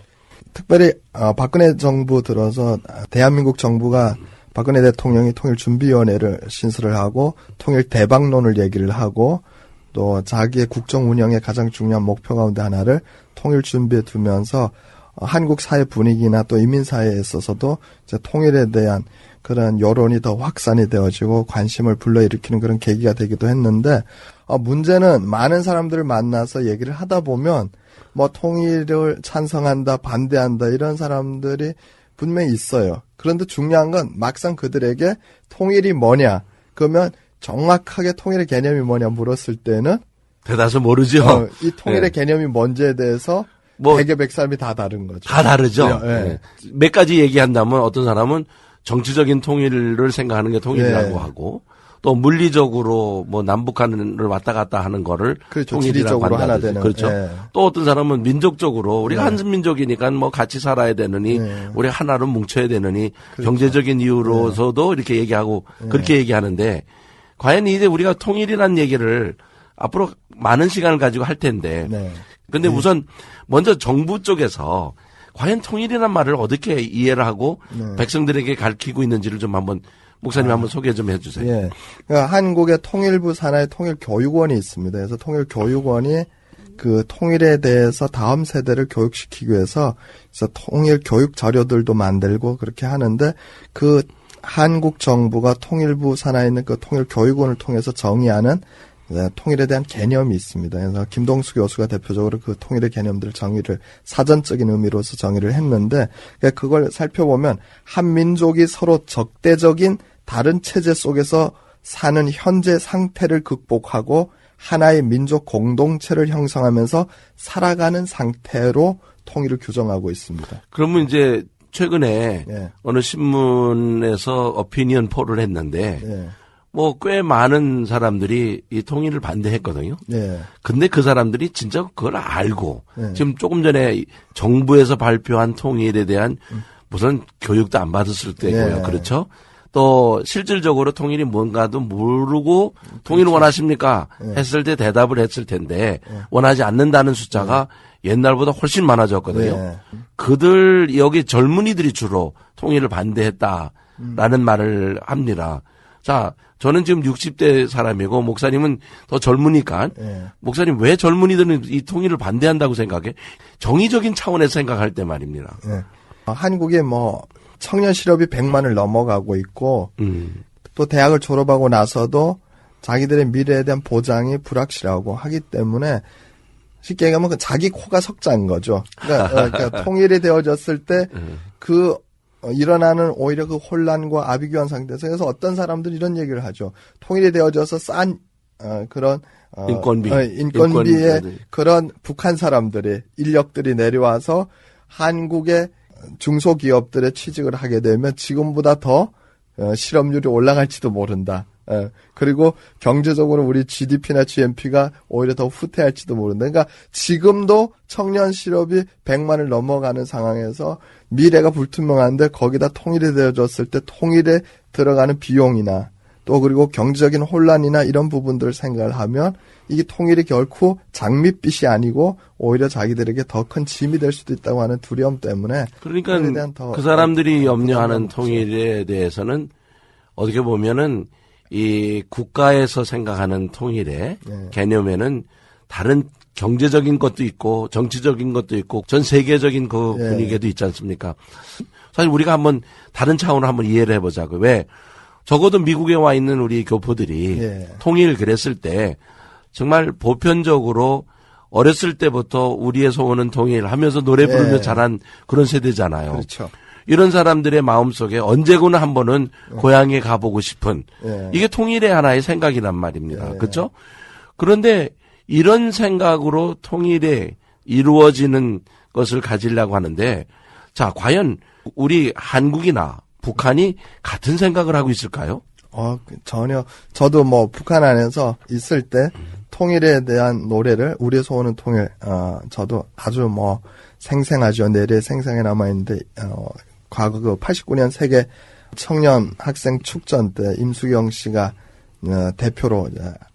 특별히 박근혜 정부 들어서 대한민국 정부가 박근혜 대통령이 통일준비위원회를 신설을 하고 통일 대박론을 얘기를 하고 또 자기의 국정 운영의 가장 중요한 목표 가운데 하나를 통일 준비에 두면서 한국 사회 분위기나 또 이민 사회에 있어서도 이제 통일에 대한 그런 여론이 더 확산이 되어지고 관심을 불러일으키는 그런 계기가 되기도 했는데 문제는 많은 사람들을 만나서 얘기를 하다 보면 뭐 통일을 찬성한다, 반대한다 이런 사람들이 분명히 있어요. 그런데 중요한 건 막상 그들에게 통일이 뭐냐 그러면 정확하게 통일의 개념이 뭐냐 물었을 때는 대다수 모르죠. 이 통일의 개념이 뭔지에 대해서 백에 백사람이 다 다른 거죠. 다 다르죠. 네. 몇 가지 얘기한다면 어떤 사람은 정치적인 통일을 생각하는 게 통일이라고 네. 하고 또 물리적으로 뭐 남북한을 왔다 갔다 하는 거를 그렇죠. 통일이라고 지리적으로 하나 한다든지. 되는. 그렇죠. 네. 또 어떤 사람은 민족적으로 우리가 네. 한민족이니까 뭐 같이 살아야 되느니 네. 우리 하나로 뭉쳐야 되느니 그렇죠. 경제적인 이유로서도 이렇게 얘기하고 그렇게 얘기하는데 과연 이제 우리가 통일이라는 얘기를 앞으로 많은 시간을 가지고 할 텐데 네. 근데 우선 먼저 정부 쪽에서 과연 통일이라는 말을 어떻게 이해를 하고 백성들에게 가르치고 있는지를 좀 한번 목사님 한번 소개 좀 해주세요. 예. 그러니까 한국의 통일부 산하에 통일교육원이 있습니다. 그래서 통일교육원이 그 통일에 대해서 다음 세대를 교육시키기 위해서 그래서 통일 교육 자료들도 만들고 그렇게 하는데 그 한국 정부가 통일부 산하에 있는 그 통일교육원을 통해서 정의하는 통일에 대한 개념이 있습니다. 그래서 김동수 교수가 대표적으로 그 통일의 개념들을 정의를 사전적인 의미로서 정의를 했는데 그걸 살펴보면 한 민족이 서로 적대적인 다른 체제 속에서 사는 현재 상태를 극복하고 하나의 민족 공동체를 형성하면서 살아가는 상태로 통일을 규정하고 있습니다. 그러면 이제 최근에 어느 신문에서 오피니언 폴을 했는데 뭐 꽤 많은 사람들이 이 통일을 반대했거든요. 근데 그 사람들이 진짜 그걸 알고 지금 조금 전에 정부에서 발표한 통일에 대한 무슨 교육도 안 받았을 때고요. 그렇죠? 또 실질적으로 통일이 뭔가도 모르고 통일을 원하십니까? 했을 때 대답을 했을 텐데 원하지 않는다는 숫자가 옛날보다 훨씬 많아졌거든요. 그들 여기 젊은이들이 주로 통일을 반대했다라는 말을 합니다. 자, 저는 지금 60대 사람이고 목사님은 더 젊으니까 목사님 왜 젊은이들은 이 통일을 반대한다고 생각해? 정의적인 차원에서 생각할 때 말입니다. 한국에 뭐 청년 실업이 100만을 넘어가고 있고 또 대학을 졸업하고 나서도 자기들의 미래에 대한 보장이 불확실하고 하기 때문에 쉽게 얘기하면 자기 코가 석자인 거죠. 그러니까 통일이 되어졌을 때 그 일어나는 오히려 그 혼란과 아비규환 상태에서 그래서 어떤 사람들이 이런 얘기를 하죠. 통일이 되어져서 싼 그런 인건비의 인건비. 그런 북한 사람들이 인력들이 내려와서 한국의 중소기업들에 취직을 하게 되면 지금보다 더 실업률이 올라갈지도 모른다. 그리고 경제적으로 우리 GDP나 GNP가 오히려 더 후퇴할지도 모른다. 그러니까 지금도 청년 실업이 100만을 넘어가는 상황에서 미래가 불투명한데 거기다 통일이 되어졌을 때 통일에 들어가는 비용이나 또 그리고 경제적인 혼란이나 이런 부분들을 생각을 하면 이게 통일이 결코 장밋빛이 아니고 오히려 자기들에게 더 큰 짐이 될 수도 있다고 하는 두려움 때문에 그러니까 그 사람들이 염려하는 통일에 대해서는 어떻게 보면은 이 국가에서 생각하는 통일의 개념에는 다른 경제적인 것도 있고 정치적인 것도 있고 전 세계적인 그 분위기도 있지 않습니까? 사실 우리가 한번 다른 차원으로 한번 이해를 해보자고요. 왜? 적어도 미국에 와 있는 우리 교포들이 통일 그랬을 때 정말 보편적으로 어렸을 때부터 우리의 소원은 통일 하면서 노래 부르며 자란 그런 세대잖아요. 그렇죠. 이런 사람들의 마음속에 언제구나 한 번은 고향에 가보고 싶은 이게 통일의 하나의 생각이란 말입니다. 그렇죠? 그런데 이런 생각으로 통일에 이루어지는 것을 가지려고 하는데 자, 과연 우리 한국이나 북한이 같은 생각을 하고 있을까요? 전혀. 저도 뭐 북한 안에서 있을 때 통일에 대한 노래를 우리의 소원은 통일, 저도 아주 뭐 생생하죠. 내래 생생해 남아있는데, 과거 그 89년 세계 청년 학생 축전 때 임수경 씨가 대표로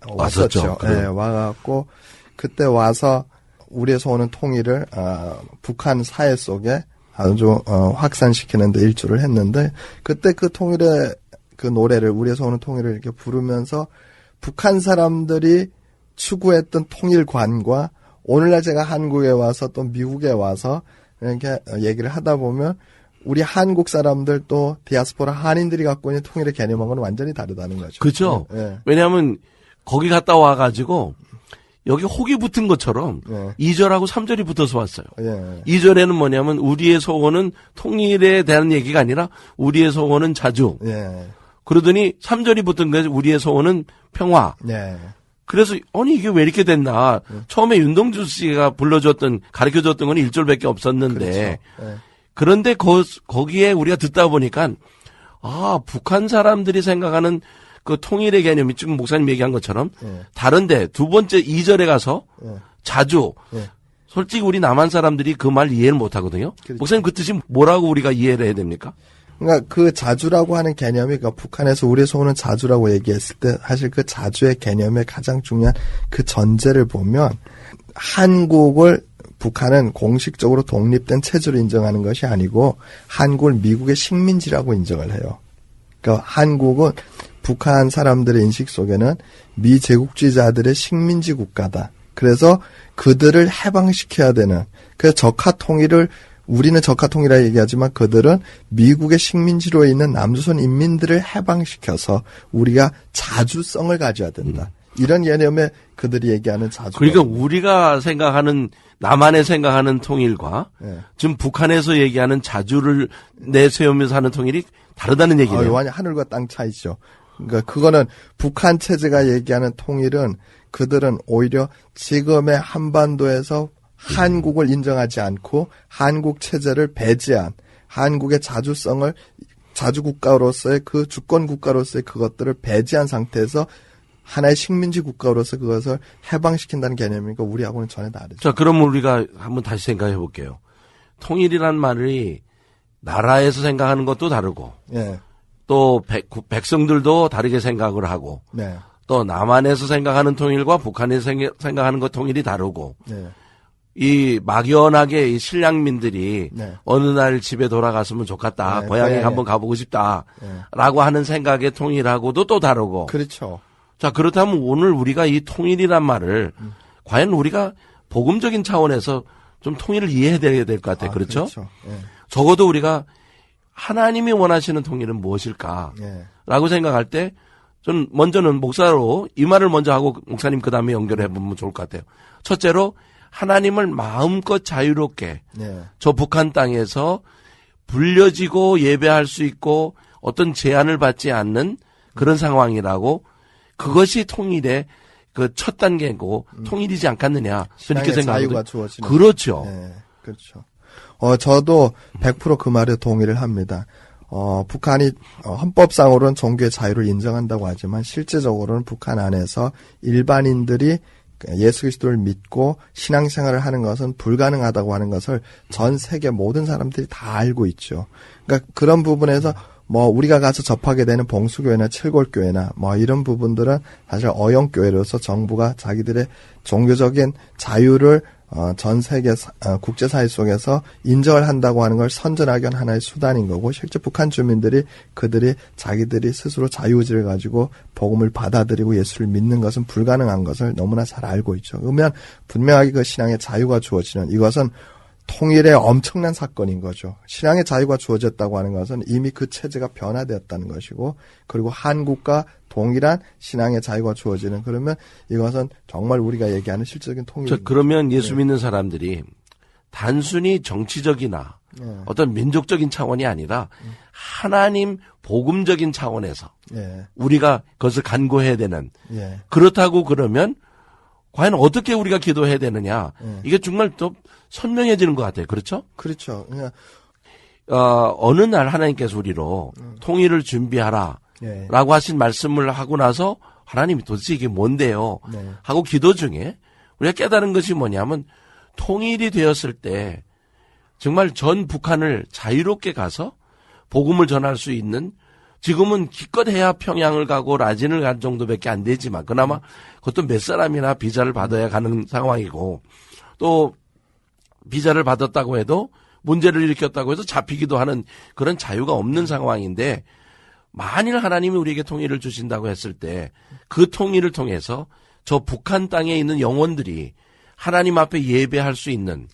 왔었죠. 네, 와갖고 그때 와서 우리의 소원은 통일을 북한 사회 속에 아주 확산시키는데 일조를 했는데 그때 그 통일의 그 노래를 우리의 소원은 통일을 이렇게 부르면서 북한 사람들이 추구했던 통일관과 오늘날 제가 한국에 와서 또 미국에 와서 이렇게 얘기를 하다 보면 우리 한국 사람들 또 디아스포라 한인들이 갖고 있는 통일의 개념하고는 완전히 다르다는 거죠. 그렇죠. 왜냐하면 거기 갔다 와가지고 여기 혹이 붙은 것처럼 2절하고 3절이 붙어서 왔어요. 2절에는 뭐냐면 우리의 소원은 통일에 대한 얘기가 아니라 우리의 소원은 자주. 그러더니 3절이 붙은 게 우리의 소원은 평화. 그래서 아니 이게 왜 이렇게 됐나. 처음에 윤동주 씨가 불러줬던 가르쳐줬던 건 1절밖에 없었는데 그렇죠. 그런데 거기에 우리가 듣다 보니까 북한 사람들이 생각하는 그 통일의 개념이 지금 목사님 얘기한 것처럼 다른데 두 번째 2절에 가서 자주 솔직히 우리 남한 사람들이 그 말 이해를 못 하거든요. 그렇죠. 목사님 그 뜻이 뭐라고 우리가 이해를 해야 됩니까? 그러니까 그 자주라고 하는 개념이 그러니까 북한에서 우리의 소원은 자주라고 얘기했을 때 사실 그 자주의 개념의 가장 중요한 그 전제를 보면 한국을 북한은 공식적으로 독립된 체제로 인정하는 것이 아니고 한국을 미국의 식민지라고 인정을 해요. 그러니까 한국은 북한 사람들의 인식 속에는 미제국주의자들의 식민지 국가다. 그래서 그들을 해방시켜야 되는 그래서 적화통일을 우리는 적화통일이라고 얘기하지만 그들은 미국의 식민지로 있는 남조선 인민들을 해방시켜서 우리가 자주성을 가져야 된다. 이런 개념에 그들이 얘기하는 자주. 그러니까 우리가 생각하는 남한에 생각하는 통일과 지금 북한에서 얘기하는 자주를 내세우면서 하는 통일이 다르다는 얘기네요. 완전 하늘과 땅 차이죠. 그러니까 그거는 북한 체제가 얘기하는 통일은 그들은 오히려 지금의 한반도에서 한국을 인정하지 않고 한국 체제를 배제한 한국의 자주성을 자주국가로서의 그 주권국가로서의 그것들을 배제한 상태에서 하나의 식민지 국가로서 그것을 해방시킨다는 개념이니까 우리하고는 전혀 다르죠. 자, 그럼 우리가 한번 다시 생각해 볼게요. 통일이란 말이 나라에서 생각하는 것도 다르고 또 백성들도 다르게 생각을 하고 또 남한에서 생각하는 통일과 북한에서 생각하는 것 통일이 다르고 이 막연하게 이 신량민들이 어느 날 집에 돌아갔으면 좋겠다. 고향에 한번 가보고 싶다라고 하는 생각의 통일하고도 또 다르고. 그렇죠. 자, 그렇다면 오늘 우리가 이 통일이란 말을 과연 우리가 복음적인 차원에서 좀 통일을 이해해야 될 것 같아요. 그렇죠? 그렇죠. 적어도 우리가 하나님이 원하시는 통일은 무엇일까라고 생각할 때 전 먼저는 목사로 이 말을 먼저 하고 목사님 그 다음에 연결해 보면 좋을 것 같아요. 첫째로 하나님을 마음껏 자유롭게 저 북한 땅에서 불려지고 예배할 수 있고 어떤 제한을 받지 않는 그런 상황이라고 그것이 통일의 그 첫 단계고 통일이지 않겠느냐. 그렇게 자유가 생각하거든요. 주어지는. 그렇죠. 네, 그렇죠. 저도 100% 그 말에 동의를 합니다. 북한이 헌법상으로는 종교의 자유를 인정한다고 하지만 실제적으로는 북한 안에서 일반인들이 예수 그리스도를 믿고 신앙생활을 하는 것은 불가능하다고 하는 것을 전 세계 모든 사람들이 다 알고 있죠. 그러니까 그런 부분에서 우리가 가서 접하게 되는 봉수교회나 칠골교회나 이런 부분들은 사실 어영교회로서 정부가 자기들의 종교적인 자유를 전 세계 국제사회 속에서 인정을 한다고 하는 걸 선전하기 위한 하나의 수단인 거고, 실제 북한 주민들이 그들이 자기들이 스스로 자유의지를 가지고 복음을 받아들이고 예수를 믿는 것은 불가능한 것을 너무나 잘 알고 있죠. 그러면 분명하게 그 신앙의 자유가 주어지는, 이것은 통일의 엄청난 사건인 거죠. 신앙의 자유가 주어졌다고 하는 것은 이미 그 체제가 변화되었다는 것이고, 그리고 한국과 동일한 신앙의 자유가 주어지는, 그러면 이것은 정말 우리가 얘기하는 실질적인 통일입니다. 그러면 예수 믿는 사람들이 단순히 정치적이나 어떤 민족적인 차원이 아니라 하나님 복음적인 차원에서 우리가 그것을 간구해야 되는, 그렇다고 그러면 과연 어떻게 우리가 기도해야 되느냐, 이게 정말 또 선명해지는 것 같아요. 그렇죠? 그렇죠. 어느 날 하나님께서 우리로 통일을 준비하라 라고 하신 말씀을 하고 나서 하나님이 도대체 이게 뭔데요? 하고 기도 중에 우리가 깨달은 것이 뭐냐면, 통일이 되었을 때 정말 전 북한을 자유롭게 가서 복음을 전할 수 있는, 지금은 기껏해야 평양을 가고 라진을 갈 정도밖에 안 되지만 그나마 그것도 몇 사람이나 비자를 받아야 가는 상황이고, 또 비자를 받았다고 해도 문제를 일으켰다고 해서 잡히기도 하는 그런 자유가 없는 상황인데, 만일 하나님이 우리에게 통일을 주신다고 했을 때 그 통일을 통해서 저 북한 땅에 있는 영혼들이 하나님 앞에 예배할 수 있는,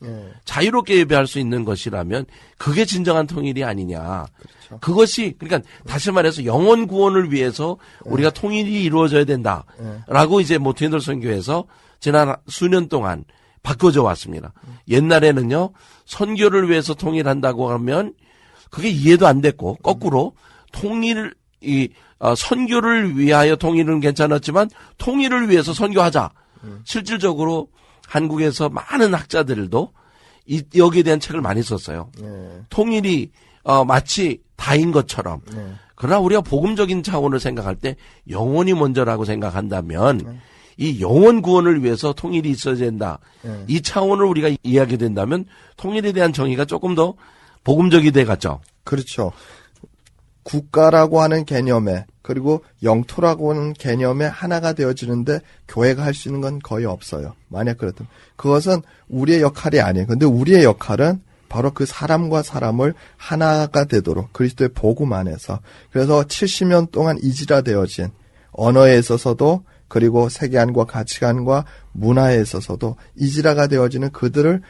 자유롭게 예배할 수 있는 것이라면 그게 진정한 통일이 아니냐. 그렇죠. 그것이, 그러니까 다시 말해서 영혼 구원을 위해서 우리가 통일이 이루어져야 된다라고 이제 트윈돌 선교에서 지난 수년 동안 바꿔져 왔습니다. 옛날에는요, 선교를 위해서 통일한다고 하면 그게 이해도 안 됐고, 거꾸로 선교를 위하여 통일은 괜찮았지만 통일을 위해서 선교하자. 실질적으로 한국에서 많은 학자들도 여기에 대한 책을 많이 썼어요. 통일이 마치 다인 것처럼. 그러나 우리가 복음적인 차원을 생각할 때 영혼이 먼저라고 생각한다면 이 영혼 구원을 위해서 통일이 있어야 된다. 이 차원을 우리가 이해하게 된다면 통일에 대한 정의가 조금 더 복음적이 돼갔죠. 그렇죠. 국가라고 하는 개념에, 그리고 영토라고 하는 개념에 하나가 되어지는데 교회가 할 수 있는 건 거의 없어요. 만약 그렇다면. 그것은 우리의 역할이 아니에요. 근데 우리의 역할은 바로 그 사람과 사람을 하나가 되도록 그리스도의 복음 안에서, 그래서 70년 동안 이지라되어진 언어에 있어서도, 그리고 세계관과 가치관과 문화에 있어서도 이지라가 되어지는 그들을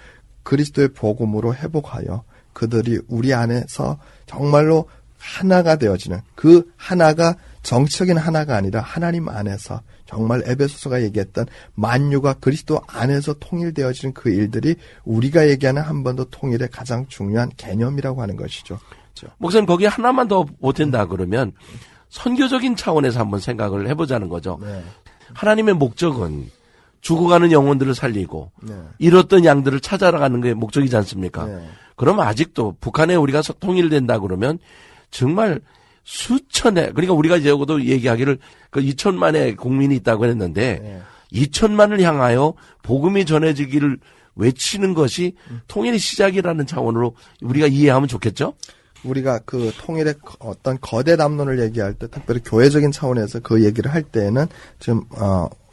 그리스도의 복음으로 회복하여 그들이 우리 안에서 정말로 하나가 되어지는, 그 하나가 정치적인 하나가 아니라 하나님 안에서 정말 에베소서가 얘기했던 만유가 그리스도 안에서 통일되어지는 그 일들이 우리가 얘기하는 한 번 더 통일의 가장 중요한 개념이라고 하는 것이죠. 그렇죠? 목사님, 거기에 하나만 더 보탠다 그러면 선교적인 차원에서 한번 생각을 해보자는 거죠. 하나님의 목적은 죽어가는 영혼들을 살리고 잃었던 양들을 찾아가는 게 목적이지 않습니까? 그러면 아직도 북한에 우리가 통일된다 그러면 정말 수천에, 그러니까 우리가 이제 여기도 얘기하기를 그 2천만의 국민이 있다고 했는데 2천만을 향하여 복음이 전해지기를 외치는 것이 통일의 시작이라는 차원으로 우리가 이해하면 좋겠죠? 우리가 그 통일의 어떤 거대 담론을 얘기할 때, 특별히 교회적인 차원에서 그 얘기를 할 때에는 지금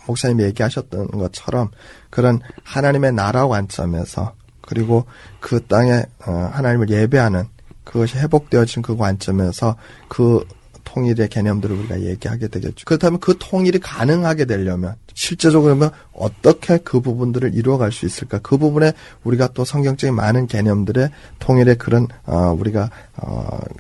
목사님이 얘기하셨던 것처럼 그런 하나님의 나라 관점에서, 그리고 그 땅에 하나님을 예배하는 그것이 회복되어진 그 관점에서 그 통일의 개념들을 우리가 얘기하게 되겠죠. 그렇다면 그 통일이 가능하게 되려면 실제적으로 어떻게 그 부분들을 이루어갈 수 있을까? 그 부분에 우리가 또 성경적인 많은 개념들의 통일의 그런 우리가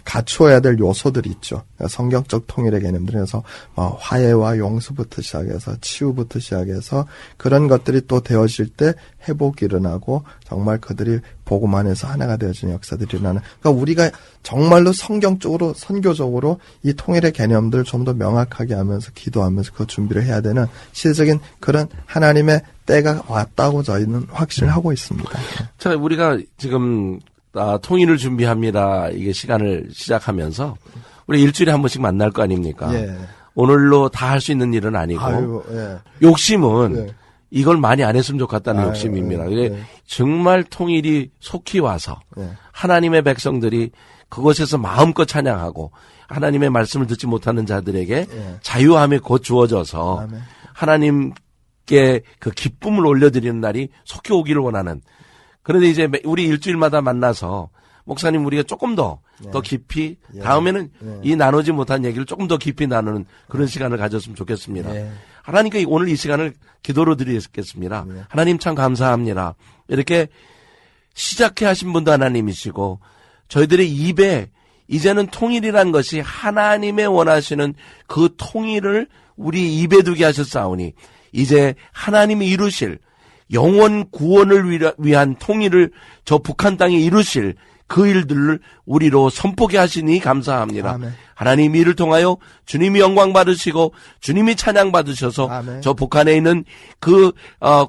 갖추어야 될 요소들이 있죠. 성경적 통일의 개념들에서 화해와 용서부터 시작해서 치유부터 시작해서 그런 것들이 또 되어질 때 회복이 일어나고 정말 그들이 복음 안에서 하나가 되어지는 역사들이 일어나는. 그러니까 우리가 정말로 성경적으로 선교적으로 이 통일의 개념들을 좀 더 명확하게 하면서 기도하면서 그 준비를 해야 되는 시대적인 그런 하나님의 때가 왔다고 저희는 확신을 하고 있습니다. 자, 우리가 지금 통일을 준비합니다. 이게 시간을 시작하면서 우리 일주일에 한 번씩 만날 거 아닙니까? 예. 오늘로 다 할 수 있는 일은 아니고 아유, 예. 욕심은 예. 이걸 많이 안 했으면 좋겠다는 아유, 욕심입니다. 예, 예. 정말 통일이 속히 와서 예. 하나님의 백성들이 그것에서 마음껏 찬양하고 하나님의 말씀을 듣지 못하는 자들에게 예. 자유함이 곧 주어져서 아멘. 하나님께 그 기쁨을 올려드리는 날이 속히 오기를 원하는. 그런데 이제 우리 일주일마다 만나서 목사님 우리가 조금 더 깊이 예. 다음에는 예. 이 나누지 못한 얘기를 조금 더 깊이 나누는 그런 시간을 가졌으면 좋겠습니다. 예. 하나님께 오늘 이 시간을 기도로 드리겠습니다. 예. 하나님 참 감사합니다. 이렇게 시작해 하신 분도 하나님이시고 저희들의 입에 이제는 통일이란 것이 하나님의 원하시는 그 통일을 우리 입에 두게 하셨사오니 이제 하나님이 이루실 영원 구원을 위한 통일을 저 북한 땅에 이루실 그 일들을 우리로 선포게 하시니 감사합니다. 아멘. 하나님 이를 통하여 주님이 영광 받으시고 주님이 찬양 받으셔서 아멘. 저 북한에 있는 그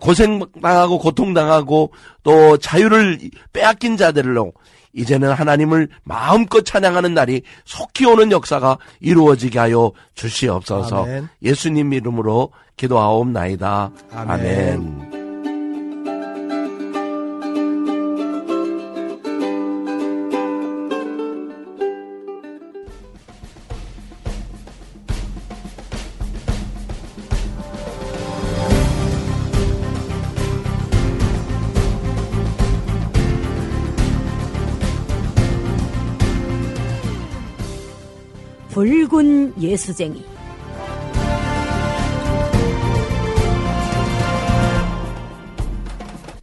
고생당하고 고통당하고 또 자유를 빼앗긴 자들로 이제는 하나님을 마음껏 찬양하는 날이 속히 오는 역사가 이루어지게 하여 주시옵소서. 아멘. 예수님 이름으로 기도하옵나이다. 아멘. 아멘. 붉은 예수쟁이.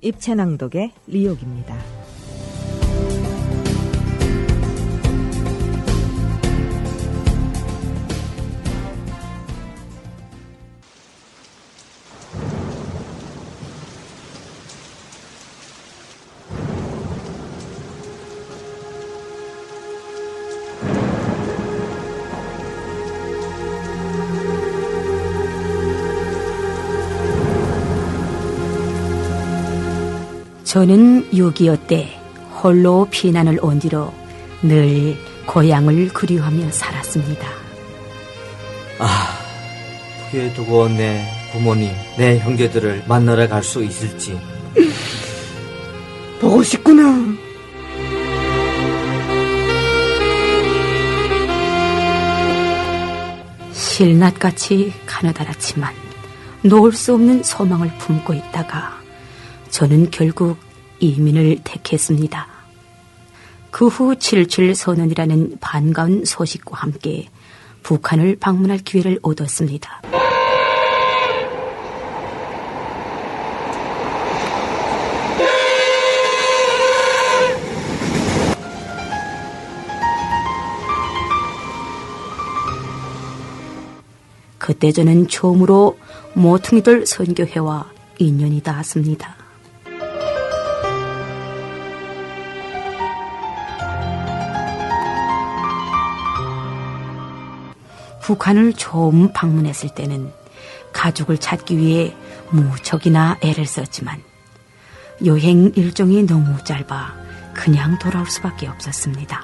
입체낭독의 리옥입니다. 저는 6.25 때 홀로 피난을 온 뒤로 늘 고향을 그리워하며 살았습니다. 후에 두고 내 부모님, 내 형제들을 만나러 갈 수 있을지. 보고 싶구나. 실낱같이 가느다랗지만 놓을 수 없는 소망을 품고 있다가 저는 결국 이민을 택했습니다. 그 후 7.7 선언이라는 반가운 소식과 함께 북한을 방문할 기회를 얻었습니다. 그때 저는 처음으로 모퉁이돌 선교회와 인연이 닿았습니다. 북한을 처음 방문했을 때는 가족을 찾기 위해 무척이나 애를 썼지만 여행 일정이 너무 짧아 그냥 돌아올 수밖에 없었습니다.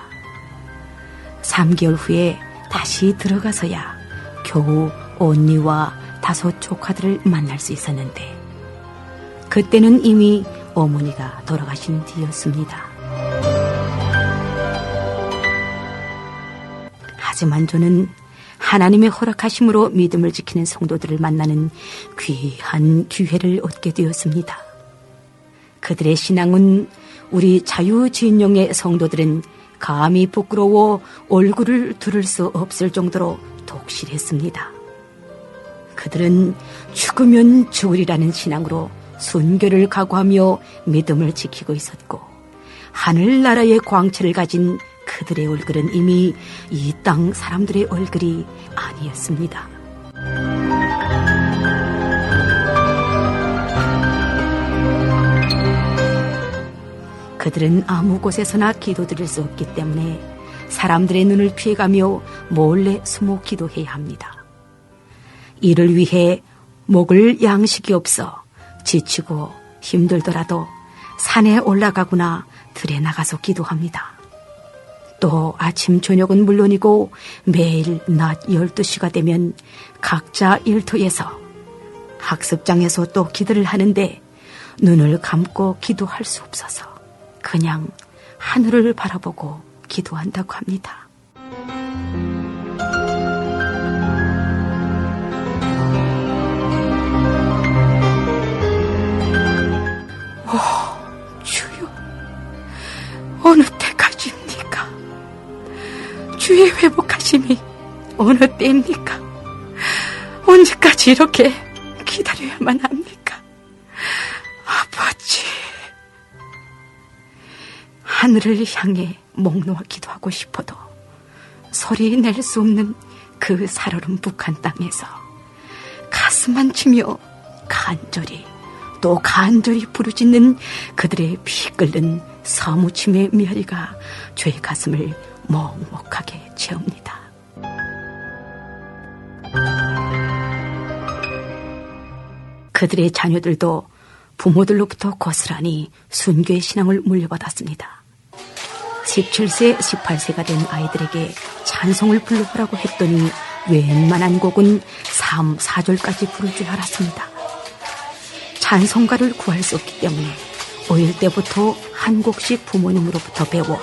3개월 후에 다시 들어가서야 겨우 언니와 5 조카들을 만날 수 있었는데 그때는 이미 어머니가 돌아가신 뒤였습니다. 하지만 저는 하나님의 허락하심으로 믿음을 지키는 성도들을 만나는 귀한 기회를 얻게 되었습니다. 그들의 신앙은 우리 자유진영의 성도들은 감히 부끄러워 얼굴을 들을 수 없을 정도로 독실했습니다. 그들은 죽으면 죽으리라는 신앙으로 순교를 각오하며 믿음을 지키고 있었고 하늘나라의 광채를 가진 그들의 얼굴은 이미 이 땅 사람들의 얼굴이 아니었습니다. 그들은 아무 곳에서나 기도드릴 수 없기 때문에 사람들의 눈을 피해가며 몰래 숨어 기도해야 합니다. 이를 위해 먹을 양식이 없어 지치고 힘들더라도 산에 올라가거나 들에 나가서 기도합니다. 또 아침 저녁은 물론이고 매일 낮 12시가 되면 각자 일터에서 학습장에서 또 기도를 하는데 눈을 감고 기도할 수 없어서 그냥 하늘을 바라보고 기도한다고 합니다. 주여, 어느 때까지입니까? 주의 회복하심이 어느 때입니까? 언제까지 이렇게 기다려야만 합니까? 아버지, 하늘을 향해 목 놓아 기도하고 싶어도 소리 낼 수 없는 그 살얼음 북한 땅에서 가슴만 치며 간절히 또 간절히 부르짖는 그들의 피 끓는 사무침의 메아리가 저의 가슴을 먹먹하게 채웁니다. 그들의 자녀들도 부모들로부터 고스란히 순교의 신앙을 물려받았습니다. 17세, 18세가 된 아이들에게 찬송을 불러보라고 했더니 웬만한 곡은 3, 4절까지 부를 줄 알았습니다. 찬송가를 구할 수 없기 때문에 어릴 때부터 한 곡씩 부모님으로부터 배워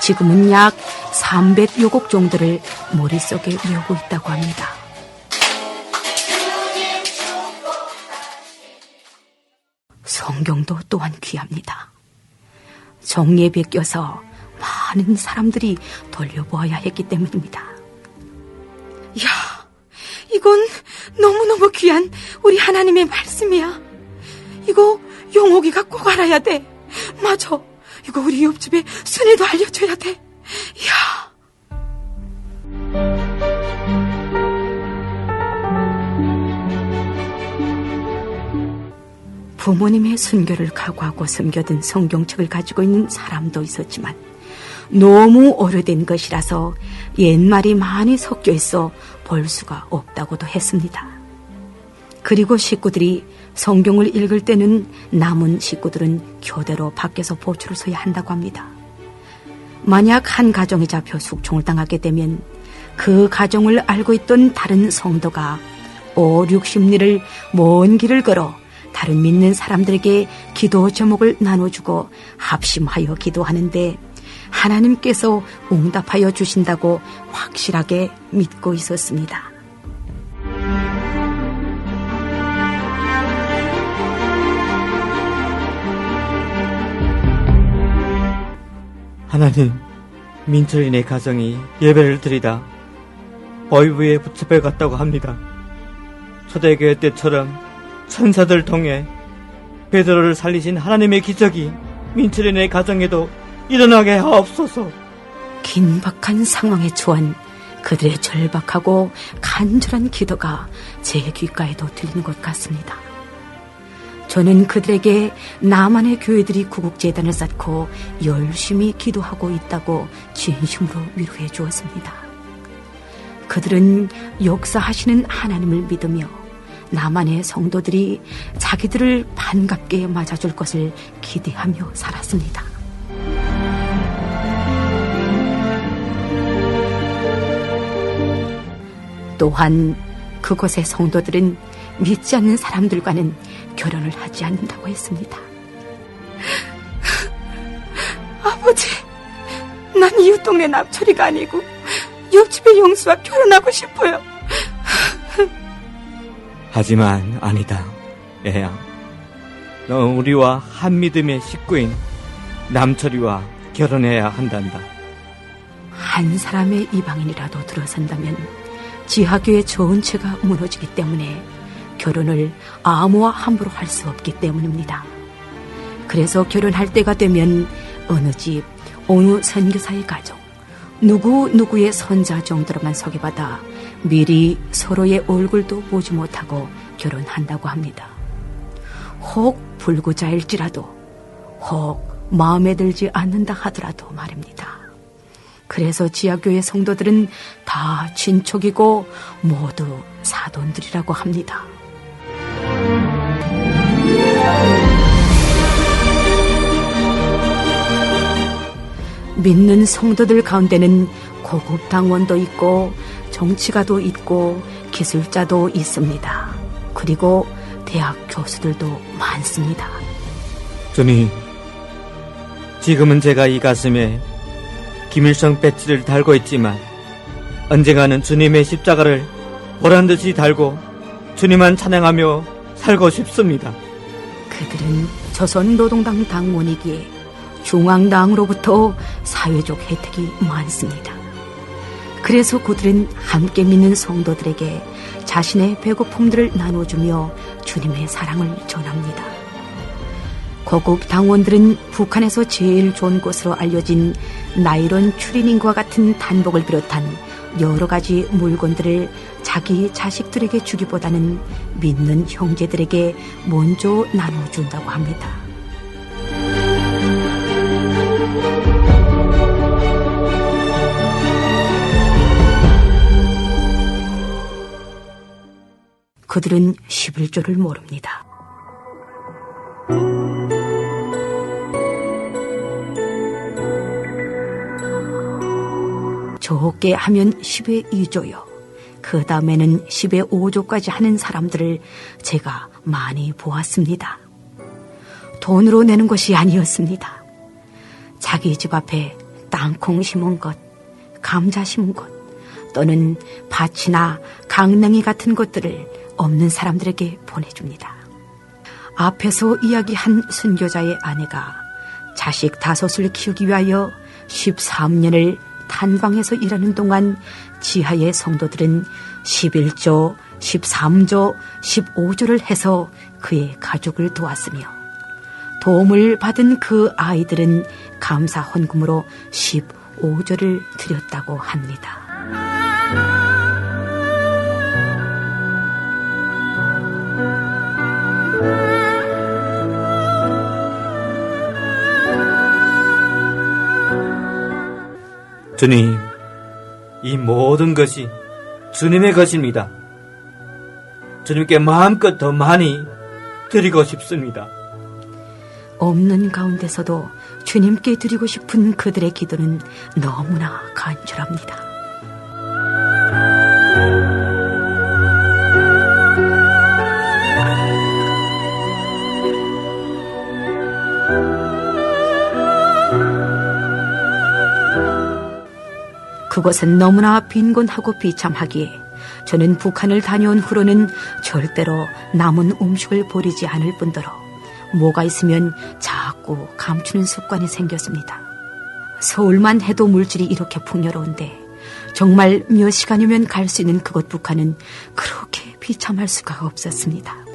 지금은 약 300여 곡 정도를 머릿속에 외우고 있다고 합니다. 성경도 또한 귀합니다. 정예비에 껴서 많은 사람들이 돌려보아야 했기 때문입니다. 야, 이건 너무너무 귀한 우리 하나님의 말씀이야. 이거 용옥이가 꼭 알아야 돼. 맞아, 이거 우리 옆집에 순애도 알려줘야 돼. 야. 부모님의 순교를 각오하고 숨겨둔 성경책을 가지고 있는 사람도 있었지만 너무 오래된 것이라서 옛말이 많이 섞여 있어 볼 수가 없다고도 했습니다. 그리고 식구들이 성경을 읽을 때는 남은 식구들은 교대로 밖에서 보초를 서야 한다고 합니다. 만약 한 가정에 잡혀 숙청을 당하게 되면 그 가정을 알고 있던 다른 성도가 5, 60리를 먼 길을 걸어 다른 믿는 사람들에게 기도 제목을 나눠주고 합심하여 기도하는데 하나님께서 응답하여 주신다고 확실하게 믿고 있었습니다. 하나님, 민철이네 가정이 예배를 드리다 어이부에 붙잡혀 갔다고 합니다. 초대교회 때처럼 천사들 통해 베드로를 살리신 하나님의 기적이 민철이네 가정에도 일어나게 하옵소서. 긴박한 상황에 처한 그들의 절박하고 간절한 기도가 제 귓가에도 들리는 것 같습니다. 저는 그들에게 남한의 교회들이 구국재단을 쌓고 열심히 기도하고 있다고 진심으로 위로해 주었습니다. 그들은 역사하시는 하나님을 믿으며 남한의 성도들이 자기들을 반갑게 맞아줄 것을 기대하며 살았습니다. 또한 그곳의 성도들은 믿지 않는 사람들과는 결혼을 하지 않는다고 했습니다. 아버지, 난 이웃 동네 남철이가 아니고 옆집의 영수와 결혼하고 싶어요. 하지만 아니다, 애야. 너 우리와 한 믿음의 식구인 남철이와 결혼해야 한단다. 한 사람의 이방인이라도 들어선다면 지하교회 전체가 무너지기 때문에 결혼을 아무와 함부로 할 수 없기 때문입니다. 그래서 결혼할 때가 되면 어느 집, 어느 선교사의 가족, 누구의 선자 정도로만 소개받아 미리 서로의 얼굴도 보지 못하고 결혼한다고 합니다. 혹 불구자일지라도, 혹 마음에 들지 않는다 하더라도 말입니다. 그래서 지하교회 성도들은 다 친척이고 모두 사돈들이라고 합니다. 믿는 성도들 가운데는 고급 당원도 있고 정치가도 있고 기술자도 있습니다. 그리고 대학 교수들도 많습니다. 주님, 지금은 제가 이 가슴에 김일성 배지를 달고 있지만 언젠가는 주님의 십자가를 보란듯이 달고 주님만 찬양하며 살고 싶습니다. 그들은 조선노동당 당원이기에 중앙당으로부터 사회적 혜택이 많습니다. 그래서 그들은 함께 믿는 성도들에게 자신의 배고픔들을 나눠주며 주님의 사랑을 전합니다. 고급 당원들은 북한에서 제일 좋은 것으로 알려진 나일론 추리닝과 같은 단복을 비롯한 여러 가지 물건들을 자기 자식들에게 주기보다는 믿는 형제들에게 먼저 나눠준다고 합니다. 그들은 11조를 모릅니다. 적게 하면 10의 2조요. 그 다음에는 10의 5조까지 하는 사람들을 제가 많이 보았습니다. 돈으로 내는 것이 아니었습니다. 자기 집 앞에 땅콩 심은 것, 감자 심은 것, 또는 밭이나 강냉이 같은 것들을 없는 사람들에게 보내줍니다. 앞에서 이야기한 순교자의 아내가 자식 5을 키우기 위하여 13년을 탄광에서 일하는 동안 지하의 성도들은 11조, 13조, 15조를 해서 그의 가족을 도왔으며 도움을 받은 그 아이들은 감사 헌금으로 15조를 드렸다고 합니다. 주님, 이 모든 것이 주님의 것입니다. 주님께 마음껏 더 많이 드리고 싶습니다. 없는 가운데서도 주님께 드리고 싶은 그들의 기도는 너무나 간절합니다. 그곳은 너무나 빈곤하고 비참하기에 저는 북한을 다녀온 후로는 절대로 남은 음식을 버리지 않을 뿐더러 뭐가 있으면 자꾸 감추는 습관이 생겼습니다. 서울만 해도 물질이 이렇게 풍요로운데 정말 몇 시간이면 갈 수 있는 그곳 북한은 그렇게 비참할 수가 없었습니다.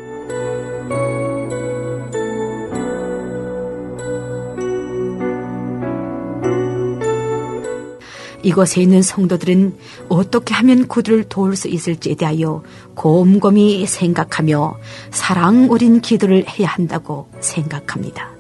이곳에 있는 성도들은 어떻게 하면 그들을 도울 수 있을지에 대하여 곰곰이 생각하며 사랑 어린 기도를 해야 한다고 생각합니다.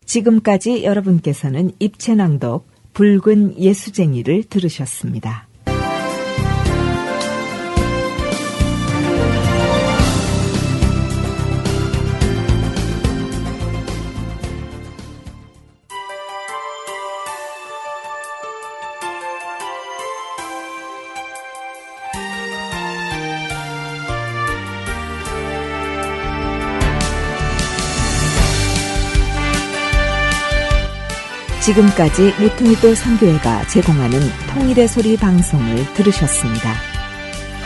지금까지 여러분께서는 입체낭독 붉은 예수쟁이를 들으셨습니다. 지금까지 무퉁이돌 선교회가 제공하는 통일의 소리 방송을 들으셨습니다.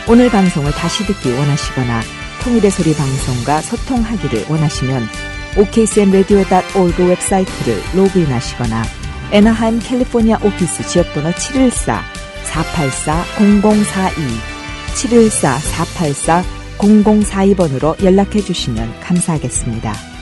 오늘 방송을 다시 듣기 원하시거나 통일의 소리 방송과 소통하기를 원하시면 okcnradio.org 웹사이트를 로그인하시거나 애나하임 캘리포니아 오피스 지역번호 714-484-0042 714-484-0042번으로 연락해 주시면 감사하겠습니다.